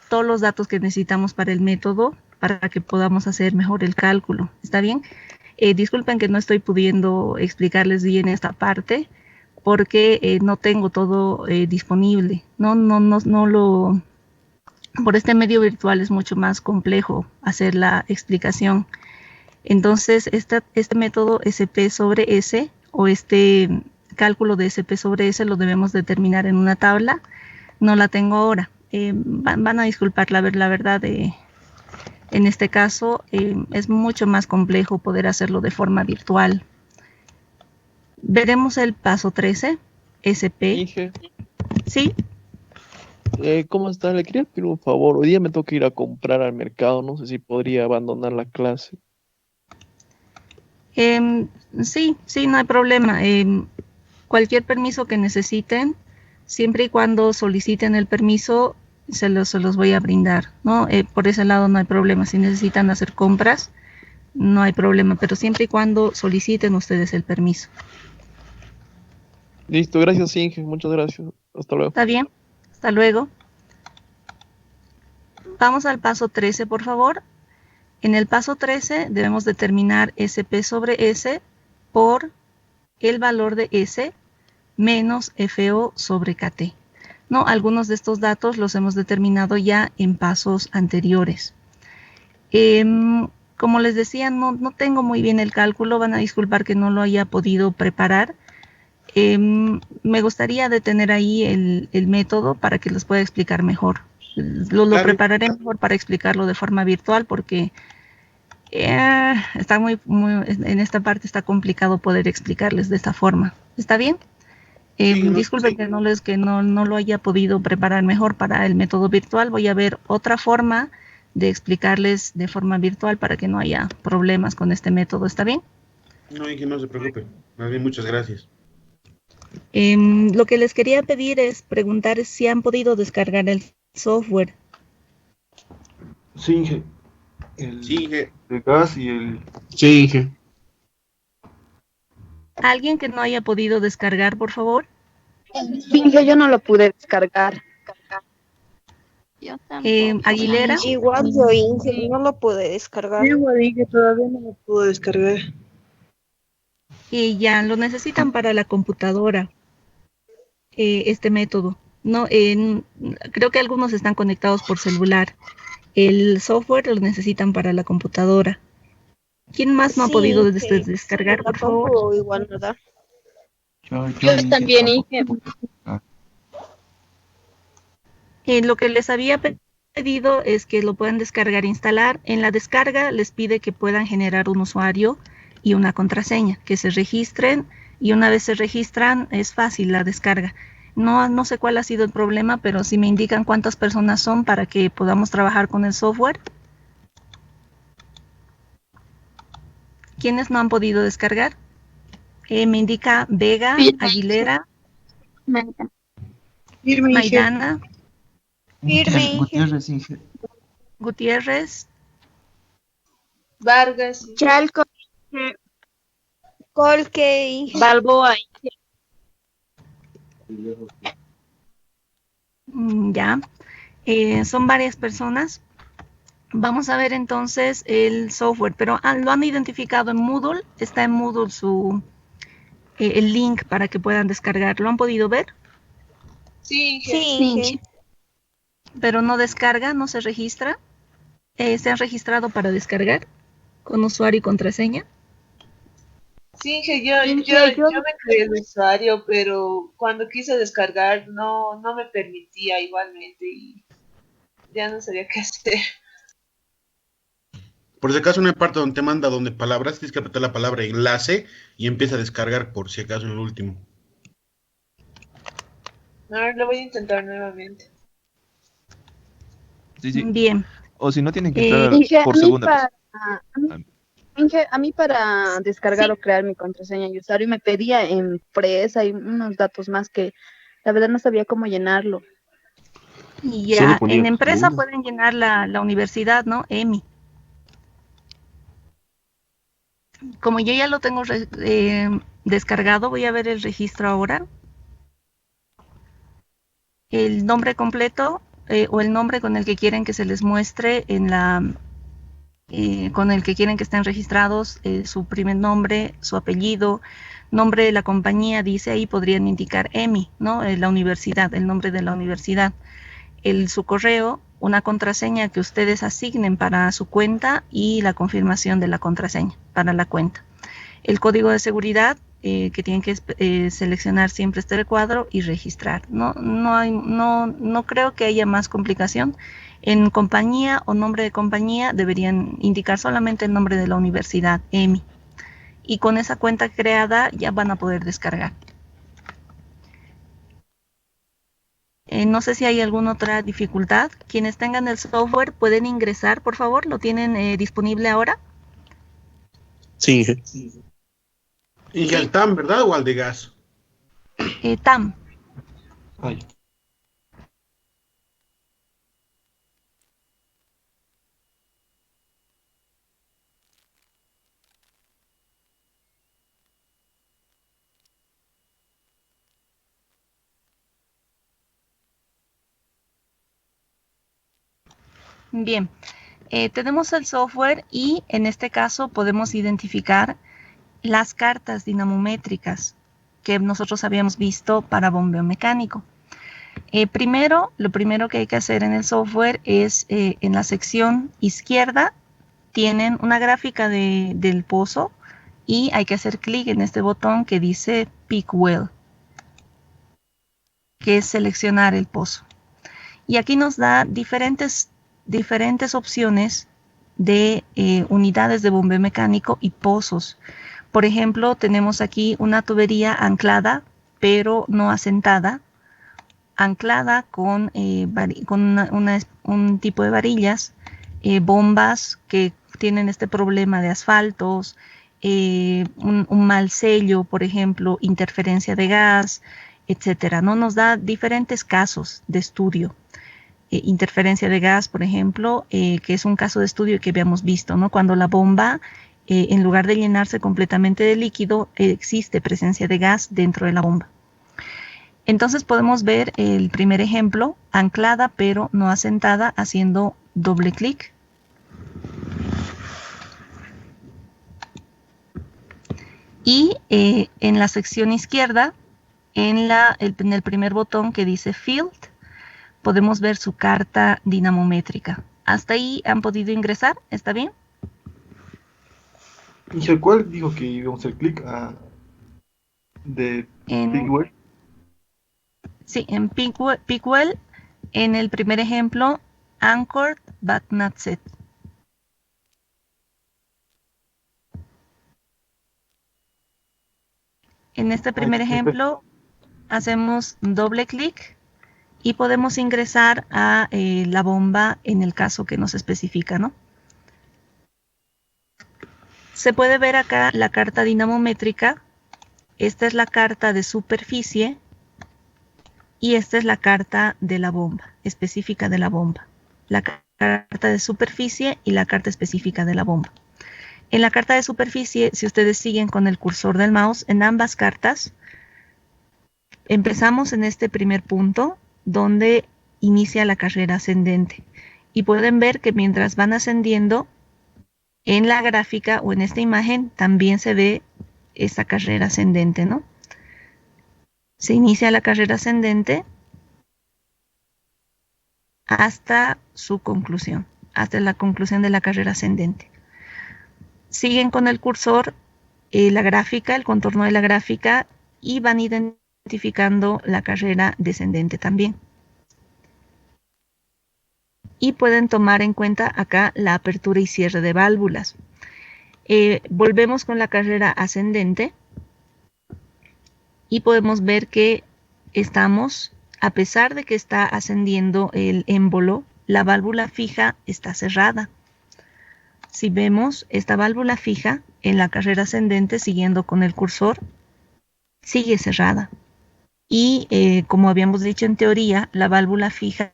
todos los datos que necesitamos para el método para que podamos hacer mejor el cálculo. ¿Está bien? Disculpen que no estoy pudiendo explicarles bien esta parte porque no tengo todo disponible. Por este medio virtual es mucho más complejo hacer la explicación. Entonces, este método SP sobre S o este cálculo de SP sobre S lo debemos determinar en una tabla. No la tengo ahora. Van a disculpar la verdad. En este caso es mucho más complejo poder hacerlo de forma virtual. Veremos el paso 13, SP. Inge, ¿Sí? ¿cómo está? Le quería pedir un favor. Hoy día me tengo que ir a comprar al mercado. No sé si podría abandonar la clase. Sí, no hay problema. Cualquier permiso que necesiten, siempre y cuando soliciten el permiso, se los voy a brindar, ¿no? Por ese lado no hay problema. Si necesitan hacer compras, no hay problema, pero siempre y cuando soliciten ustedes el permiso. Listo, gracias Inge, muchas gracias. Hasta luego. ¿Está bien? Hasta luego. Vamos al paso 13, por favor. En el paso 13 debemos determinar SP sobre S por el valor de S menos FO sobre KT. ¿no? Algunos de estos datos los hemos determinado ya en pasos anteriores. Como les decía, no tengo muy bien el cálculo, van a disculpar que no lo haya podido preparar. Me gustaría detener ahí el método para que les pueda explicar mejor. Lo prepararé mejor para explicarlo de forma virtual porque está en esta parte está complicado poder explicarles de esta forma. ¿Está bien? Disculpen que no lo haya podido preparar mejor para el método virtual. Voy a ver otra forma de explicarles de forma virtual para que no haya problemas con este método. ¿Está bien? No, Inge, no se preocupe. Más bien, muchas gracias. Lo que les quería pedir es preguntar si han podido descargar el software. Sí, Inge. El gas y el... Sí, Inge. ¿Alguien que no haya podido descargar, por favor? Inge, yo no lo pude descargar. Yo tampoco. Aguilera. Igual yo, Inge, no lo pude descargar. Igual, Inge, todavía no lo pude descargar. Y ya lo necesitan para la computadora, este método. No, creo que algunos están conectados por celular. El software lo necesitan para la computadora. ¿Quién más no ha podido descargar, por favor? Igual, ¿verdad? Yo también, Inge. Lo que les había pedido es que lo puedan descargar e instalar. En la descarga les pide que puedan generar un usuario y una contraseña, que se registren, y una vez se registran es fácil la descarga. No sé cuál ha sido el problema, pero si me indican cuántas personas son para que podamos trabajar con el software. ¿Quiénes no han podido descargar? Me indica Vega, Aguilera, Maidana, Gutiérrez, Inge. Gutiérrez, Vargas, Chalco, Colque, Balboa. Ya, son varias personas. Vamos a ver entonces el software, pero lo han identificado en Moodle. Está en Moodle el link para que puedan descargar. ¿Lo han podido ver? Sí, sí. Pero no descarga, no se registra. ¿Se han registrado para descargar con usuario y contraseña? Sí, Inge, yo me creé el usuario, pero cuando quise descargar no me permitía igualmente y ya no sabía qué hacer. Por si acaso, una parte donde te manda donde palabras, tienes que apretar la palabra enlace y empieza a descargar por si acaso en el último. A ver, lo voy a intentar nuevamente. Sí. Bien. O si no, tienen que entrar Inge, por segunda vez. Inge, a mí para descargar o crear mi contraseña y usuario me pedía empresa y unos datos más que la verdad no sabía cómo llenarlo. Y ya, en empresa pueden llenar la universidad, ¿no? EMI. Como yo ya lo tengo descargado, voy a ver el registro ahora. El nombre completo o el nombre con el que quieren que se les muestre con el que quieren que estén registrados, su primer nombre, su apellido, nombre de la compañía, dice ahí podrían indicar EMI, ¿no? La universidad, el nombre de la universidad. Su correo, una contraseña que ustedes asignen para su cuenta y la confirmación de la contraseña para la cuenta. El código de seguridad que tienen que seleccionar siempre este recuadro y registrar. No creo que haya más complicación. En compañía o nombre de compañía deberían indicar solamente el nombre de la universidad, EMI. Y con esa cuenta creada ya van a poder descargar. No sé si hay alguna otra dificultad. Quienes tengan el software pueden ingresar, por favor. ¿Lo tienen disponible ahora? Sí. ¿Y al TAM, verdad? ¿O al de gas? TAM. Ay. Bien, tenemos el software y en este caso podemos identificar las cartas dinamométricas que nosotros habíamos visto para bombeo mecánico. Lo primero que hay que hacer en el software es en la sección izquierda tienen una gráfica del pozo y hay que hacer clic en este botón que dice Pick Well, que es seleccionar el pozo. Y aquí nos da diferentes opciones de unidades de bombeo mecánico y pozos. Por ejemplo, tenemos aquí una tubería anclada, pero no asentada, anclada con un tipo de varillas, bombas que tienen este problema de asfaltos, un mal sello, por ejemplo, interferencia de gas, etcétera, ¿no? Nos da diferentes casos de estudio. Interferencia de gas, por ejemplo, que es un caso de estudio que habíamos visto, ¿no? Cuando la bomba, en lugar de llenarse completamente de líquido, existe presencia de gas dentro de la bomba. Entonces podemos ver el primer ejemplo, anclada pero no asentada, haciendo doble clic. Y en la sección izquierda, en el primer botón que dice Field, podemos ver su carta dinamométrica. ¿Hasta ahí han podido ingresar? ¿Está bien? ¿Y cuál dijo que íbamos a hacer clic de Pickwell? Sí, en Pickwell, en el primer ejemplo, Anchored but not set. En este primer ejemplo, hacemos doble clic y podemos ingresar a la bomba en el caso que nos especifica, ¿no? Se puede ver acá la carta dinamométrica. Esta es la carta de superficie y esta es la carta de la bomba, específica de la bomba. La carta de superficie y la carta específica de la bomba. En la carta de superficie, si ustedes siguen con el cursor del mouse, en ambas cartas, empezamos en este primer punto donde inicia la carrera ascendente. Y pueden ver que mientras van ascendiendo, en la gráfica o en esta imagen también se ve esta carrera ascendente, ¿no? Se inicia la carrera ascendente hasta su conclusión, hasta la conclusión de la carrera ascendente. Siguen con el cursor la gráfica, el contorno de la gráfica y van identificando la carrera descendente también. Y pueden tomar en cuenta acá la apertura y cierre de válvulas. Volvemos con la carrera ascendente y podemos ver que estamos, a pesar de que está ascendiendo el émbolo, la válvula fija está cerrada. Si vemos esta válvula fija en la carrera ascendente, siguiendo con el cursor, sigue cerrada. Y como habíamos dicho en teoría, la válvula fija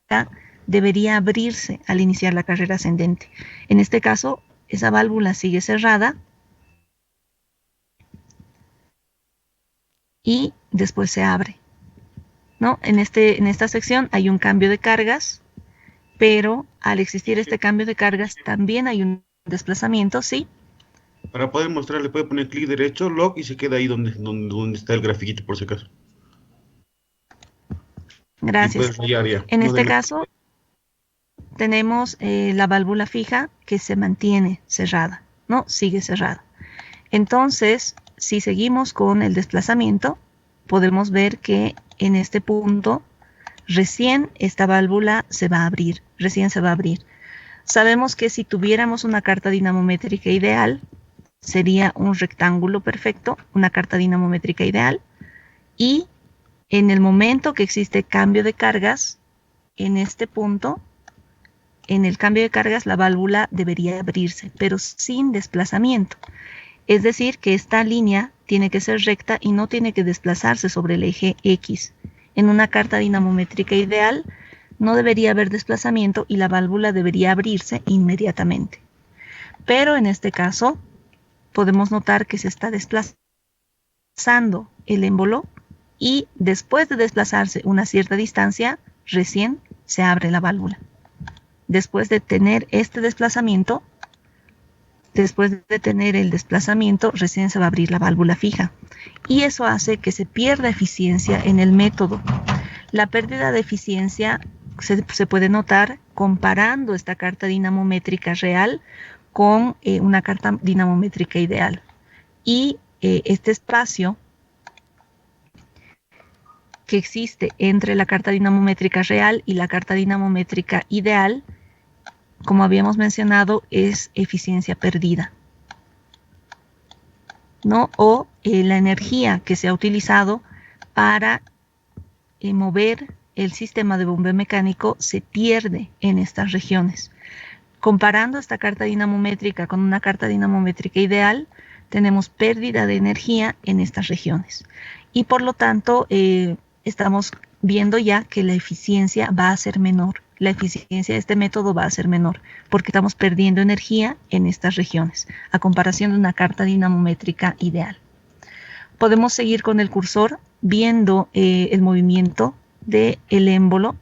debería abrirse al iniciar la carrera ascendente. En este caso, esa válvula sigue cerrada y después se abre, ¿no? En esta sección hay un cambio de cargas, pero al existir este cambio de cargas también hay un desplazamiento, ¿sí? Para poder mostrar, le puede poner clic derecho, lock, y se queda ahí donde está el grafiquito, por si acaso. Gracias. En este caso, tenemos la válvula fija que se mantiene cerrada, ¿no? Sigue cerrada. Entonces, si seguimos con el desplazamiento, podemos ver que en este punto, recién esta válvula se va a abrir, recién se va a abrir. Sabemos que si tuviéramos una carta dinamométrica ideal, sería un rectángulo perfecto, una carta dinamométrica ideal, y en el momento que existe cambio de cargas, en este punto, en el cambio de cargas, la válvula debería abrirse, pero sin desplazamiento. Es decir, que esta línea tiene que ser recta y no tiene que desplazarse sobre el eje X. En una carta dinamométrica ideal, no debería haber desplazamiento y la válvula debería abrirse inmediatamente. Pero en este caso, podemos notar que se está desplazando el émbolo y después de desplazarse una cierta distancia, recién se abre la válvula. Después de tener este desplazamiento, recién se va a abrir la válvula fija. Y eso hace que se pierda eficiencia en el método. La pérdida de eficiencia se puede notar comparando esta carta dinamométrica real con una carta dinamométrica ideal. Y este espacio que existe entre la carta dinamométrica real y la carta dinamométrica ideal, como habíamos mencionado, es eficiencia perdida, ¿no? O la energía que se ha utilizado para mover el sistema de bombeo mecánico se pierde en estas regiones. Comparando esta carta dinamométrica con una carta dinamométrica ideal, tenemos pérdida de energía en estas regiones. Y por lo tanto, estamos viendo ya que la eficiencia va a ser menor. La eficiencia de este método va a ser menor porque estamos perdiendo energía en estas regiones, a comparación de una carta dinamométrica ideal. Podemos seguir con el cursor viendo el movimiento del émbolo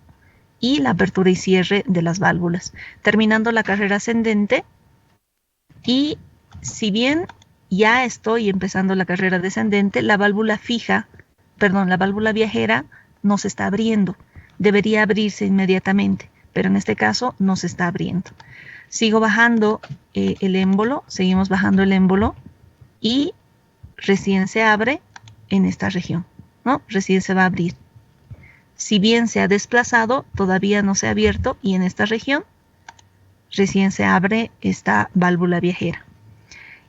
y la apertura y cierre de las válvulas, terminando la carrera ascendente. Y si bien ya estoy empezando la carrera descendente, la válvula viajera no se está abriendo. Debería abrirse inmediatamente, pero en este caso no se está abriendo. Sigo bajando el émbolo, seguimos bajando el émbolo y recién se abre en esta región, ¿no? Recién se va a abrir. Si bien se ha desplazado, todavía no se ha abierto y en esta región recién se abre esta válvula viajera.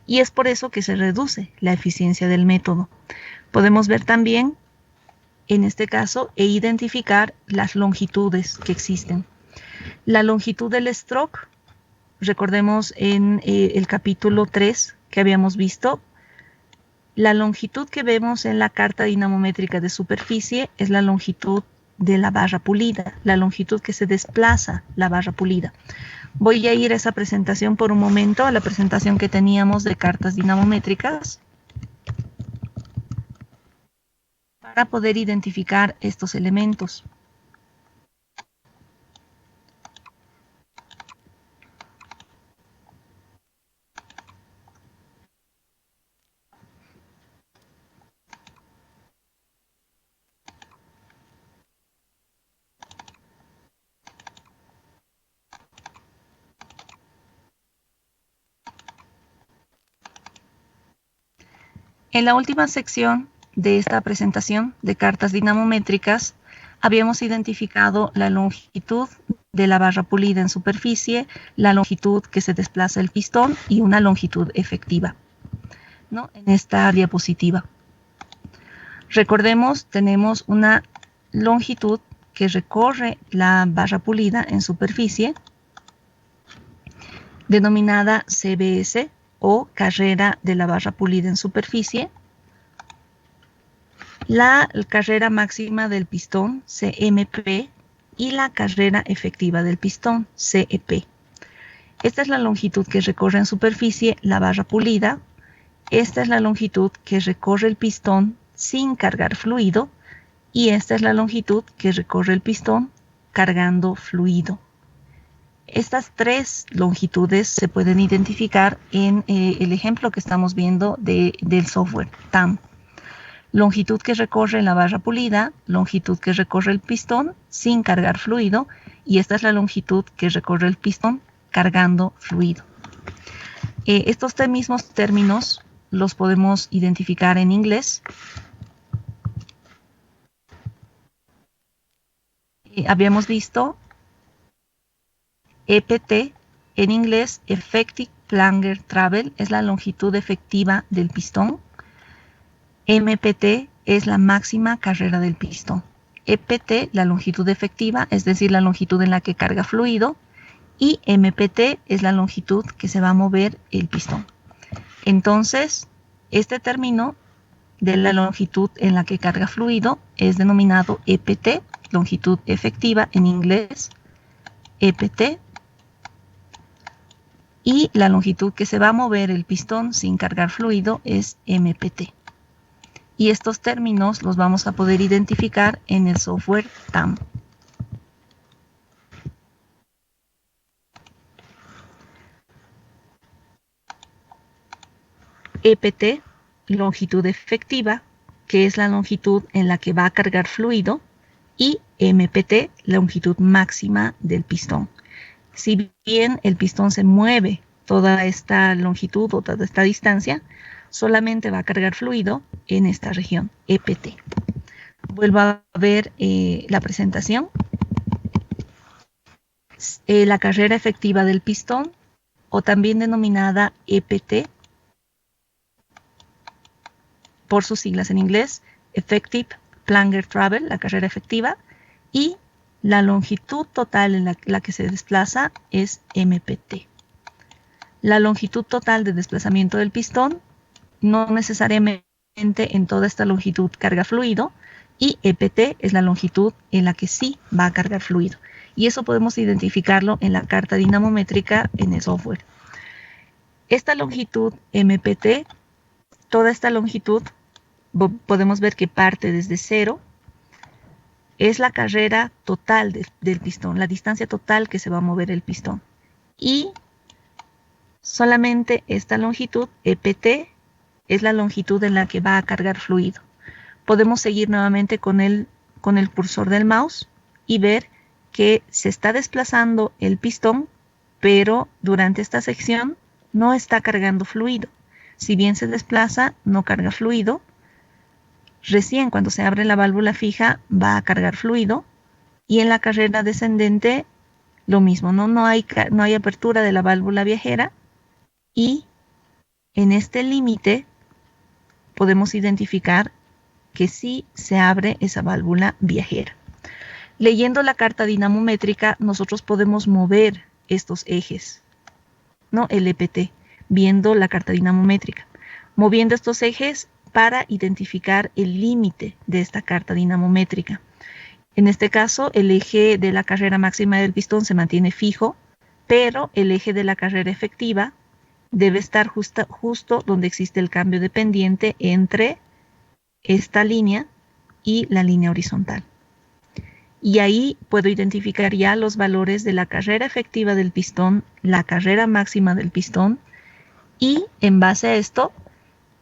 Y es por eso que se reduce la eficiencia del método. Podemos ver también, en este caso, identificar las longitudes que existen. La longitud del stroke, recordemos en el capítulo 3 que habíamos visto, la longitud que vemos en la carta dinamométrica de superficie es la longitud de la barra pulida, la longitud que se desplaza la barra pulida. Voy a ir a esa presentación por un momento, a la presentación que teníamos de cartas dinamométricas, para poder identificar estos elementos. En la última sección de esta presentación de cartas dinamométricas, habíamos identificado la longitud de la barra pulida en superficie, la longitud que se desplaza el pistón y una longitud efectiva, ¿no? En esta diapositiva. Recordemos, tenemos una longitud que recorre la barra pulida en superficie, denominada CBS, o carrera de la barra pulida en superficie. La carrera máxima del pistón, CMP, y la carrera efectiva del pistón, CEP. Esta es la longitud que recorre en superficie la barra pulida. Esta es la longitud que recorre el pistón sin cargar fluido. Y esta es la longitud que recorre el pistón cargando fluido. Estas tres longitudes se pueden identificar en el ejemplo que estamos viendo del software TAM. Longitud que recorre la barra pulida, longitud que recorre el pistón sin cargar fluido, y esta es la longitud que recorre el pistón cargando fluido. Estos mismos términos los podemos identificar en inglés. Habíamos visto EPT, en inglés, Effective Plunger Travel, es la longitud efectiva del pistón. MPT es la máxima carrera del pistón. EPT, la longitud efectiva, es decir, la longitud en la que carga fluido. Y MPT es la longitud que se va a mover el pistón. Entonces, este término de la longitud en la que carga fluido es denominado EPT, longitud efectiva en inglés, EPT. Y la longitud que se va a mover el pistón sin cargar fluido es MPT. Y estos términos los vamos a poder identificar en el software TAM. EPT, longitud efectiva, que es la longitud en la que va a cargar fluido, y MPT, longitud máxima del pistón. Si bien el pistón se mueve toda esta longitud o toda esta distancia, solamente va a cargar fluido en esta región, EPT. Vuelvo a ver la presentación. La carrera efectiva del pistón, o también denominada EPT, por sus siglas en inglés, Effective Plunger Travel, la carrera efectiva, y la longitud total en la que se desplaza es MPT. La longitud total de desplazamiento del pistón no necesariamente en toda esta longitud carga fluido, y EPT es la longitud en la que sí va a cargar fluido. Y eso podemos identificarlo en la carta dinamométrica en el software. Esta longitud MPT, toda esta longitud, podemos ver que parte desde cero, es la carrera total del pistón, la distancia total que se va a mover el pistón. Y solamente esta longitud, EPT, es la longitud en la que va a cargar fluido. Podemos seguir nuevamente con el cursor del mouse y ver que se está desplazando el pistón, pero durante esta sección no está cargando fluido. Si bien se desplaza, no carga fluido. Recién cuando se abre la válvula fija va a cargar fluido, y en la carrera descendente lo mismo, no hay apertura de la válvula viajera, y en este límite podemos identificar que sí se abre esa válvula viajera. Leyendo la carta dinamométrica, nosotros podemos mover estos ejes, ¿no? El EPT, viendo la carta dinamométrica, moviendo estos ejes para identificar el límite de esta carta dinamométrica. En este caso, el eje de la carrera máxima del pistón se mantiene fijo, pero el eje de la carrera efectiva debe estar justo donde existe el cambio de pendiente entre esta línea y la línea horizontal. Y ahí puedo identificar ya los valores de la carrera efectiva del pistón, la carrera máxima del pistón, y en base a esto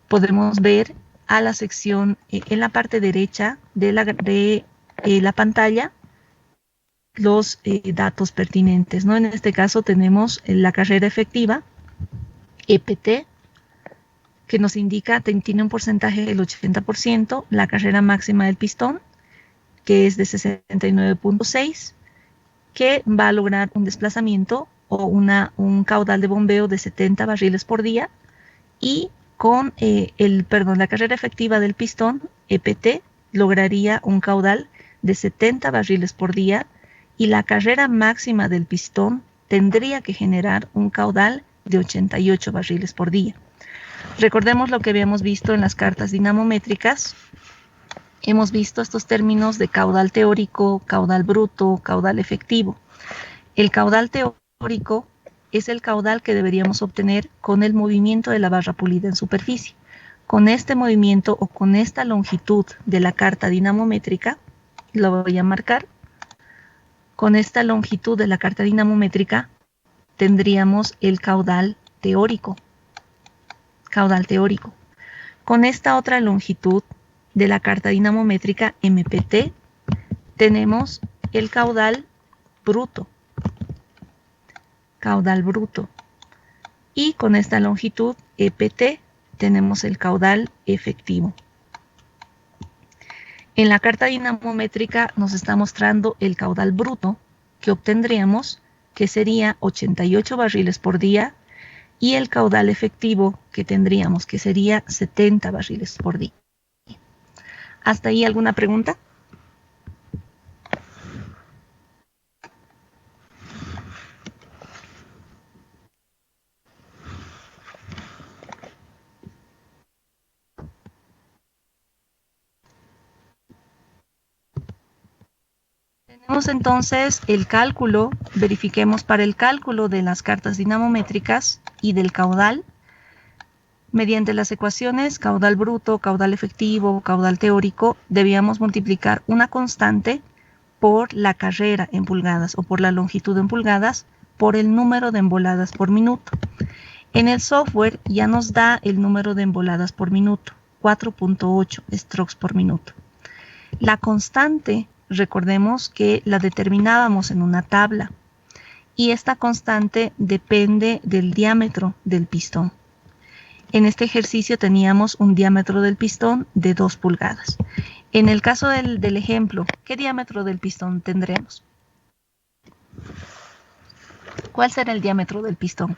podemos ver a la sección en la parte derecha de la pantalla los datos pertinentes, ¿no? En este caso tenemos la carrera efectiva, EPT, que nos indica, tiene un porcentaje del 80%, la carrera máxima del pistón, que es de 69.6, que va a lograr un desplazamiento o un caudal de bombeo de 70 barriles por día, y con la carrera efectiva del pistón, EPT, lograría un caudal de 70 barriles por día, y la carrera máxima del pistón tendría que generar un caudal de 88 barriles por día. Recordemos lo que habíamos visto en las cartas dinamométricas. Hemos visto estos términos de caudal teórico, caudal bruto, caudal efectivo. El caudal teórico es el caudal que deberíamos obtener con el movimiento de la barra pulida en superficie. Con este movimiento o con esta longitud de la carta dinamométrica, lo voy a marcar, con esta longitud de la carta dinamométrica tendríamos el caudal teórico. Caudal teórico. Con esta otra longitud de la carta dinamométrica MPT tenemos el caudal bruto. Caudal bruto. Y con esta longitud EPT tenemos el caudal efectivo. En la carta dinamométrica nos está mostrando el caudal bruto que obtendríamos, que sería 88 barriles por día, y el caudal efectivo que tendríamos, que sería 70 barriles por día. ¿Hasta ahí alguna pregunta? Tenemos entonces el cálculo, verifiquemos para el cálculo de las cartas dinamométricas y del caudal, mediante las ecuaciones caudal bruto, caudal efectivo, caudal teórico, debíamos multiplicar una constante por la carrera en pulgadas o por la longitud en pulgadas por el número de emboladas por minuto. En el software ya nos da el número de emboladas por minuto, 4.8 strokes por minuto. La constante recordemos que la determinábamos en una tabla y esta constante depende del diámetro del pistón. En este ejercicio teníamos un diámetro del pistón de 2 pulgadas. En el caso del ejemplo, ¿qué diámetro del pistón tendremos? ¿Cuál será el diámetro del pistón?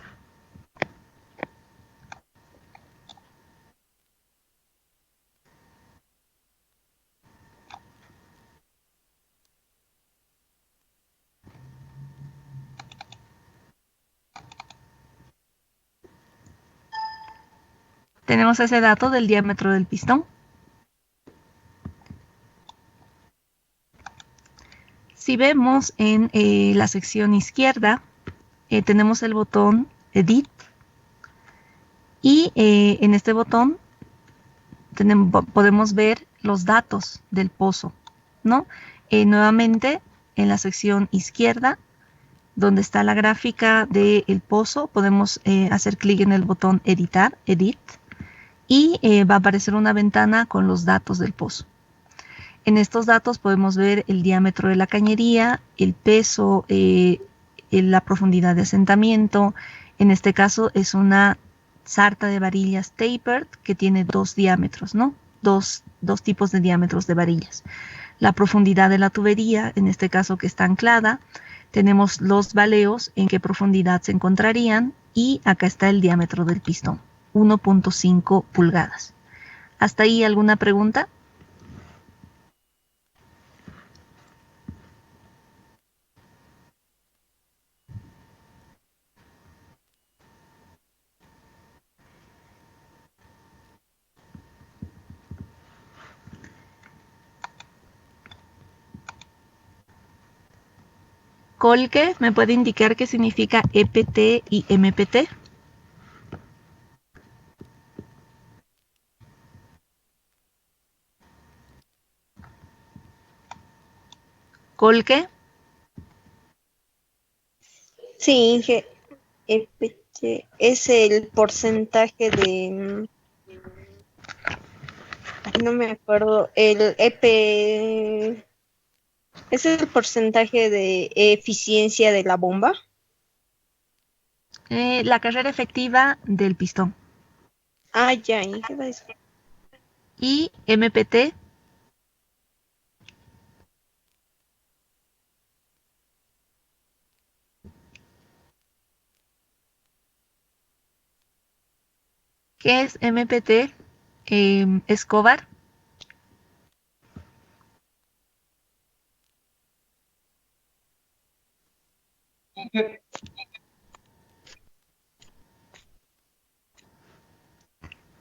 Tenemos ese dato del diámetro del pistón. Si vemos en la sección izquierda, tenemos el botón Edit y en este botón podemos ver los datos del pozo, ¿no? Nuevamente en la sección izquierda, donde está la gráfica del pozo, podemos hacer clic en el botón Editar, Edit, y va a aparecer una ventana con los datos del pozo. En estos datos podemos ver el diámetro de la cañería, el peso, la profundidad de asentamiento. En este caso es una sarta de varillas tapered que tiene 2 diámetros, ¿no? Dos tipos de diámetros de varillas. La profundidad de la tubería, en este caso que está anclada. Tenemos los valeos, en qué profundidad se encontrarían, y acá está el diámetro del pistón, 1.5 pulgadas. ¿Hasta ahí alguna pregunta? Colque, ¿me puede indicar qué significa EPT y MPT? Colque. Sí, Inge, es el porcentaje de, no me acuerdo, el EP, es el porcentaje de eficiencia de la bomba. La carrera efectiva del pistón. Ah, ya, Inge, eso. Y MPT. ¿Qué es MPT? Escobar.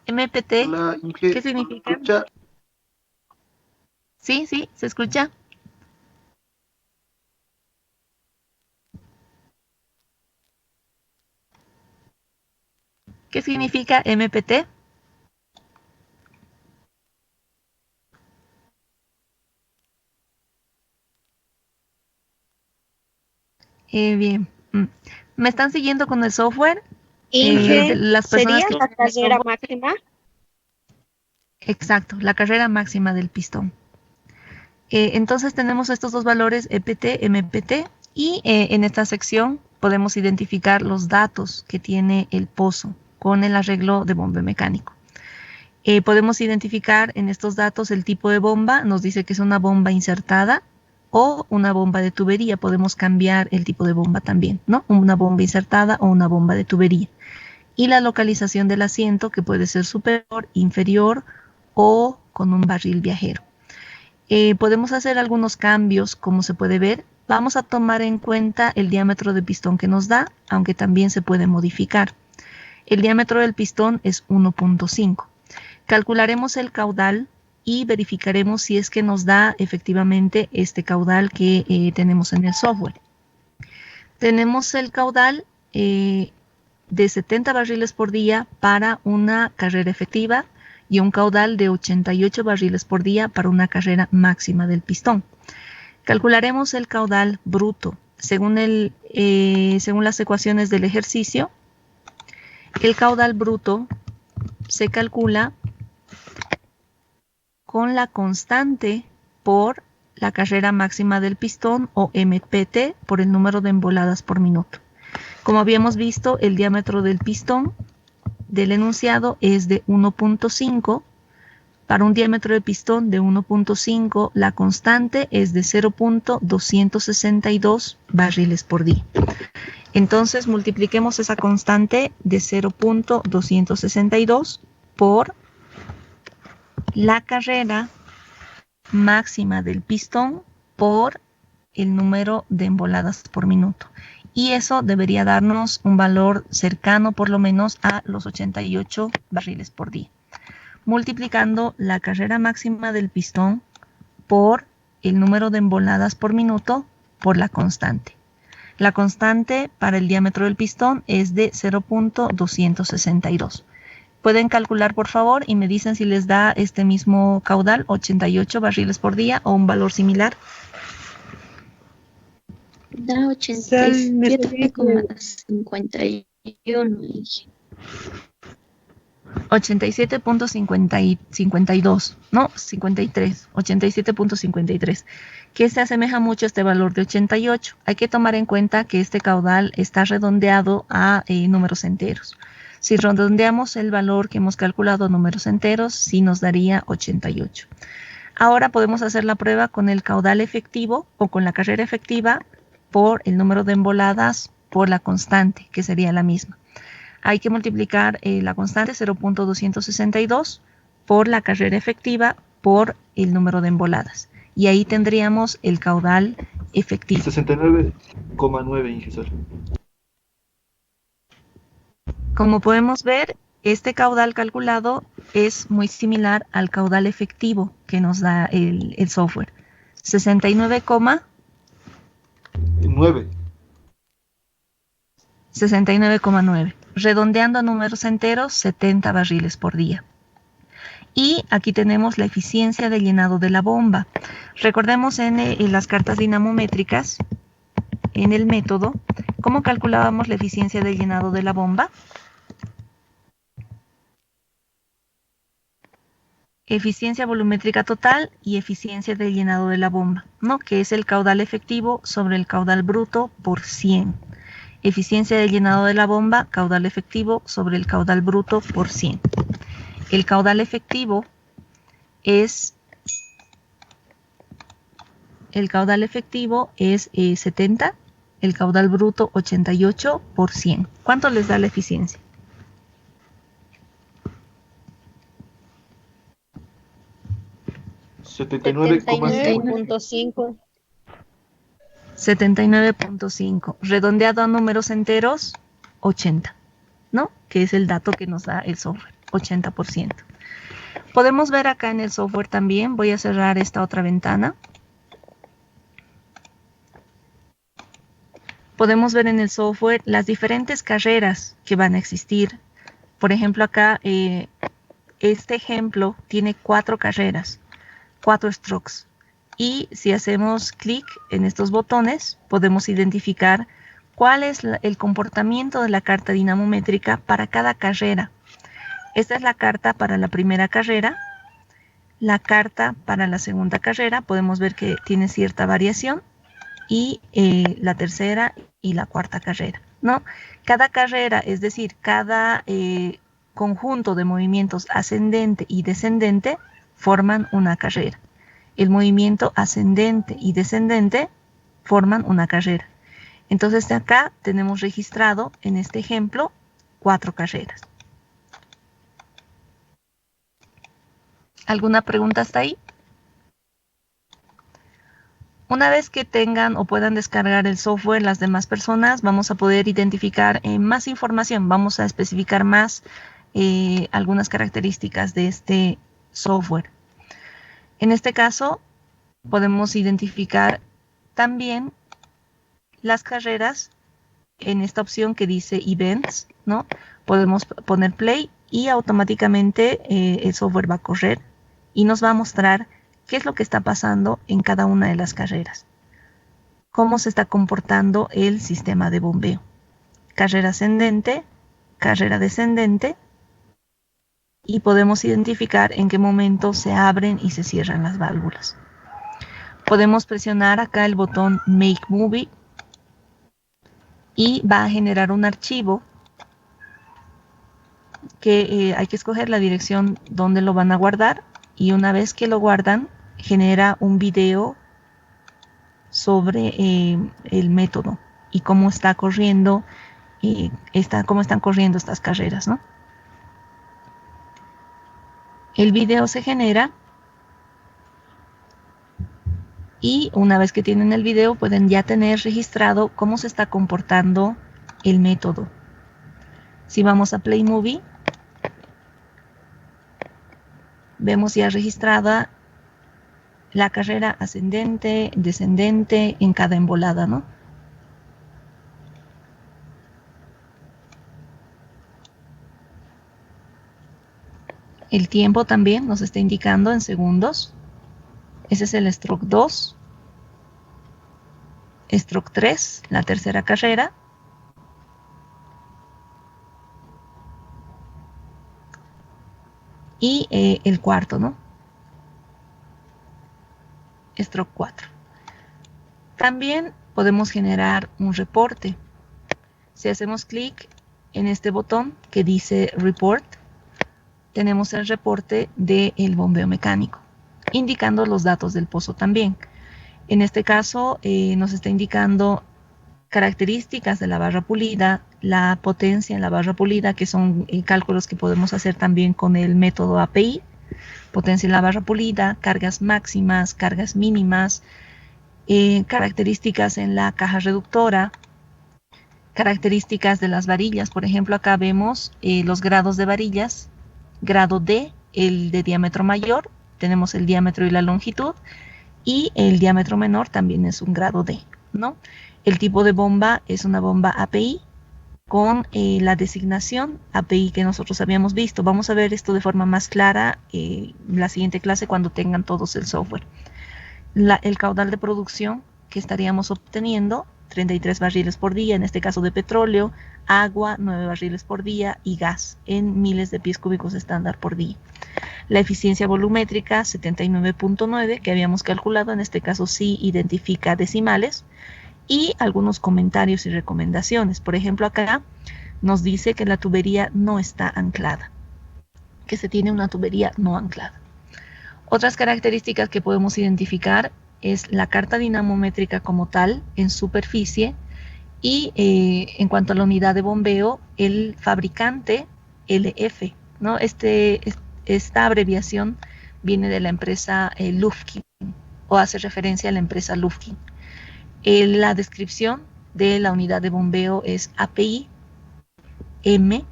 MPT, Hola, Inge, ¿qué significa? ¿escucha? Sí, se escucha. ¿Qué significa MPT? Bien. ¿Me están siguiendo con el software? Inge, Las personas ¿sería la carrera máxima? Exacto, la carrera máxima del pistón. Entonces tenemos estos dos valores EPT, MPT, y en esta sección podemos identificar los datos que tiene el pozo con el arreglo de bombeo mecánico. Podemos identificar en estos datos el tipo de bomba, nos dice que es una bomba insertada o una bomba de tubería. Podemos cambiar el tipo de bomba también, ¿no? Una bomba insertada o una bomba de tubería. Y la localización del asiento, que puede ser superior, inferior o con un barril viajero. Podemos hacer algunos cambios, como se puede ver. Vamos a tomar en cuenta el diámetro de pistón que nos da, aunque también se puede modificar. El diámetro del pistón es 1.5. Calcularemos el caudal y verificaremos si es que nos da efectivamente este caudal que tenemos en el software. Tenemos el caudal de 70 barriles por día para una carrera efectiva y un caudal de 88 barriles por día para una carrera máxima del pistón. Calcularemos el caudal bruto. Según las ecuaciones del ejercicio, el caudal bruto se calcula con la constante por la carrera máxima del pistón o MPT por el número de emboladas por minuto. Como habíamos visto, el diámetro del pistón del enunciado es de 1.5. Para un diámetro de pistón de 1.5, la constante es de 0.262 barriles por día. Entonces, multipliquemos esa constante de 0.262 por la carrera máxima del pistón por el número de emboladas por minuto. Y eso debería darnos un valor cercano por lo menos a los 88 barriles por día. Multiplicando la carrera máxima del pistón por el número de emboladas por minuto por la constante. La constante para el diámetro del pistón es de 0.262. Pueden calcular, por favor, y me dicen si les da este mismo caudal, 88 barriles por día, o un valor similar. Da 87,51. 87.52, no, 53, 87.53, que se asemeja mucho a este valor de 88. Hay que tomar en cuenta que este caudal está redondeado a números enteros. Si redondeamos el valor que hemos calculado a números enteros, sí nos daría 88. Ahora podemos hacer la prueba con el caudal efectivo o con la carrera efectiva por el número de emboladas por la constante, que sería la misma. Hay que multiplicar la constante 0.262 por la carrera efectiva por el número de emboladas. Y ahí tendríamos el caudal efectivo. 69,9, Ingesor. Como podemos ver, este caudal calculado es muy similar al caudal efectivo que nos da el software. 69,9. 69,9. Redondeando a números enteros, 70 barriles por día. Y aquí tenemos la eficiencia de llenado de la bomba. Recordemos en las cartas dinamométricas, en el método, ¿cómo calculábamos la eficiencia de llenado de la bomba? Eficiencia volumétrica total y eficiencia de llenado de la bomba, ¿no? Que es el caudal efectivo sobre el caudal bruto por 100. Eficiencia de llenado de la bomba, caudal efectivo sobre el caudal bruto por 100. El caudal efectivo es 70, el caudal bruto 88 por 100. ¿Cuánto les da la eficiencia? 79,5. 79.5. Redondeado a números enteros, 80, ¿no? Que es el dato que nos da el software, 80%. Podemos ver acá en el software también, voy a cerrar esta otra ventana. Podemos ver en el software las diferentes carreras que van a existir. Por ejemplo, acá este ejemplo tiene 4 carreras, 4 strokes. Y si hacemos clic en estos botones, podemos identificar cuál es el comportamiento de la carta dinamométrica para cada carrera. Esta es la carta para la primera carrera. La carta para la segunda carrera, podemos ver que tiene cierta variación. Y la tercera y la cuarta carrera, ¿no? Cada carrera, es decir, cada conjunto de movimientos ascendente y descendente forman una carrera. El movimiento ascendente y descendente forman una carrera. Entonces de acá tenemos registrado en este ejemplo 4 carreras. ¿Alguna pregunta hasta ahí? Una vez que tengan o puedan descargar el software, las demás personas vamos a poder identificar más información. Vamos a especificar más algunas características de este software. En este caso, podemos identificar también las carreras en esta opción que dice Events, ¿no? Podemos poner Play y automáticamente el software va a correr y nos va a mostrar qué es lo que está pasando en cada una de las carreras. Cómo se está comportando el sistema de bombeo. Carrera ascendente, carrera descendente. Y podemos identificar en qué momento se abren y se cierran las válvulas. Podemos presionar acá el botón Make Movie y va a generar un archivo que hay que escoger la dirección donde lo van a guardar, y una vez que lo guardan genera un video sobre el método y cómo está corriendo cómo están corriendo estas carreras, ¿no? El video se genera y una vez que tienen el video pueden ya tener registrado cómo se está comportando el método. Si vamos a Play Movie, vemos ya registrada la carrera ascendente, descendente en cada embolada, ¿no? El tiempo también nos está indicando en segundos. Ese es el stroke 2. Stroke 3, la tercera carrera. Y el cuarto, ¿no? Stroke 4. También podemos generar un reporte. Si hacemos clic en este botón que dice Report, tenemos el reporte del bombeo mecánico, indicando los datos del pozo también. En este caso nos está indicando características de la barra pulida, la potencia en la barra pulida, que son cálculos que podemos hacer también con el método API, potencia en la barra pulida, cargas máximas, cargas mínimas, características en la caja reductora, características de las varillas. Por ejemplo, acá vemos los grados de varillas. Grado D, el de diámetro mayor, tenemos el diámetro y la longitud, y el diámetro menor también es un grado D, ¿no? El tipo de bomba es una bomba API con la designación API que nosotros habíamos visto. Vamos a ver esto de forma más clara en la siguiente clase cuando tengan todos el software. El caudal de producción que estaríamos obteniendo, 33 barriles por día, en este caso de petróleo, agua, 9 barriles por día, y gas, en miles de pies cúbicos estándar por día. La eficiencia volumétrica, 79.9, que habíamos calculado, en este caso sí identifica decimales, y algunos comentarios y recomendaciones. Por ejemplo, acá nos dice que la tubería no está anclada, que se tiene una tubería no anclada. Otras características que podemos identificar es la carta dinamométrica como tal en superficie, y en cuanto a la unidad de bombeo, el fabricante LF, ¿no? Esta abreviación viene de la empresa Lufkin, o hace referencia a la empresa Lufkin. La descripción de la unidad de bombeo es API M.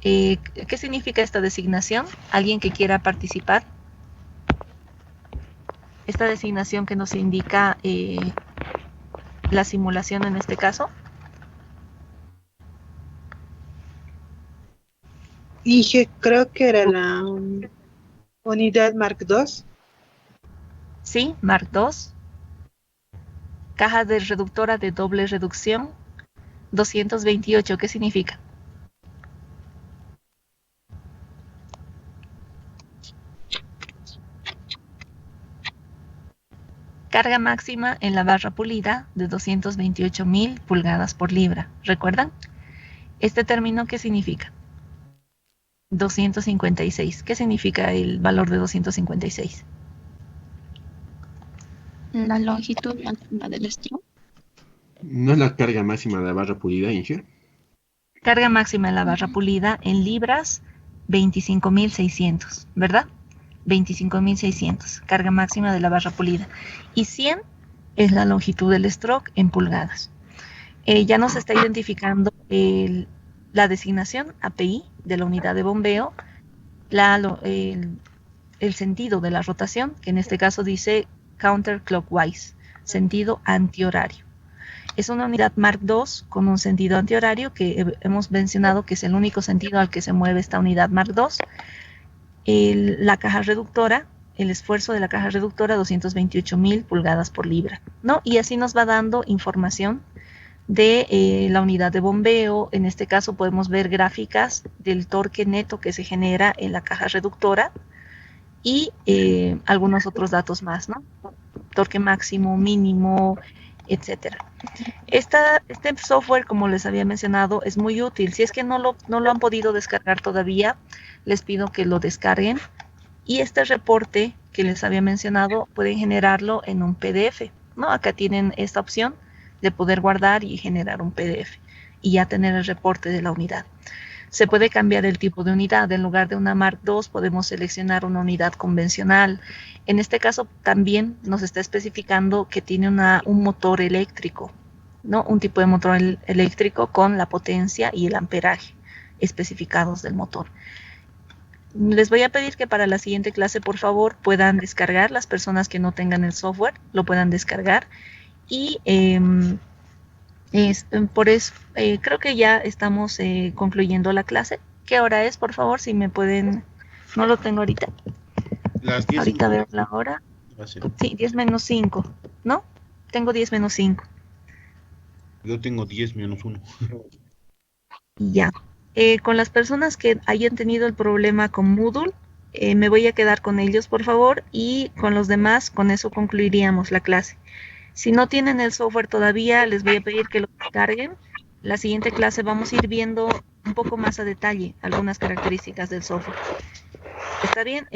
¿Qué significa esta designación? ¿Alguien que quiera participar? Esta designación que nos indica la simulación en este caso. Dije, creo que era la unidad Mark II. Sí, Mark II. Caja de reductora de doble reducción, 228. ¿Qué significa? Carga máxima en la barra pulida de 228.000 pulgadas por libra. ¿Recuerdan? Este término, ¿qué significa? 256. ¿Qué significa el valor de 256? La longitud máxima del stroke. ¿No es la carga máxima de la barra pulida, Inge? Carga máxima en la barra pulida en libras, 25.600, ¿verdad? 25.600, carga máxima de la barra pulida. Y 100 es la longitud del stroke en pulgadas. Ya nos está identificando la designación API de la unidad de bombeo, el sentido de la rotación, que en este caso dice counterclockwise, sentido antihorario. Es una unidad Mark II con un sentido antihorario que hemos mencionado que es el único sentido al que se mueve esta unidad Mark II. La caja reductora, el esfuerzo de la caja reductora, 228.000 pulgadas por libra, ¿no? Y así nos va dando información de la unidad de bombeo. En este caso podemos ver gráficas del torque neto que se genera en la caja reductora y algunos otros datos más, ¿no? torque máximo, mínimo, etcétera. Este software, como les había mencionado, es muy útil. Si es que no lo han podido descargar todavía, les pido que lo descarguen. Y este reporte que les había mencionado, pueden generarlo en un PDF, ¿no? Acá tienen esta opción de poder guardar y generar un PDF y ya tener el reporte de la unidad. Se puede cambiar el tipo de unidad. En lugar de una Mark II, podemos seleccionar una unidad convencional. En este caso, también nos está especificando que tiene un motor eléctrico, ¿no? Un tipo de motor eléctrico con la potencia y el amperaje especificados del motor. Les voy a pedir que para la siguiente clase, por favor, puedan descargar, las personas que no tengan el software, lo puedan descargar. Y por eso, creo que ya estamos concluyendo la clase. ¿Qué hora es, por favor? Si me pueden, no lo tengo ahorita. Las 10. Ahorita veo la hora. Sí, 10 menos 5, ¿no? Tengo 10 menos 5. Yo tengo 10 menos 1. Ya. Con las personas que hayan tenido el problema con Moodle, me voy a quedar con ellos, por favor, y con los demás, con eso concluiríamos la clase. Si no tienen el software todavía, les voy a pedir que lo descarguen. La siguiente clase vamos a ir viendo un poco más a detalle algunas características del software. Está bien,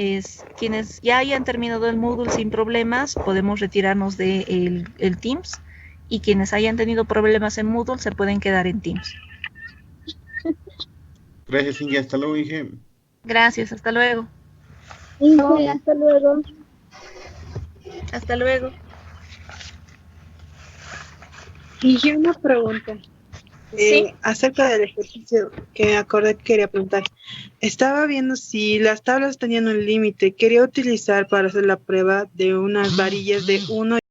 quienes ya hayan terminado el Moodle sin problemas, podemos retirarnos de el Teams, y quienes hayan tenido problemas en Moodle se pueden quedar en Teams. Gracias, Inge. Hasta luego, Inge. Gracias, hasta luego. Inge, hasta luego. Hasta luego. Y yo una pregunta. Sí. Acerca del ejercicio que me acordé que quería preguntar. Estaba viendo si las tablas tenían un límite. Quería utilizar para hacer la prueba de unas varillas de 1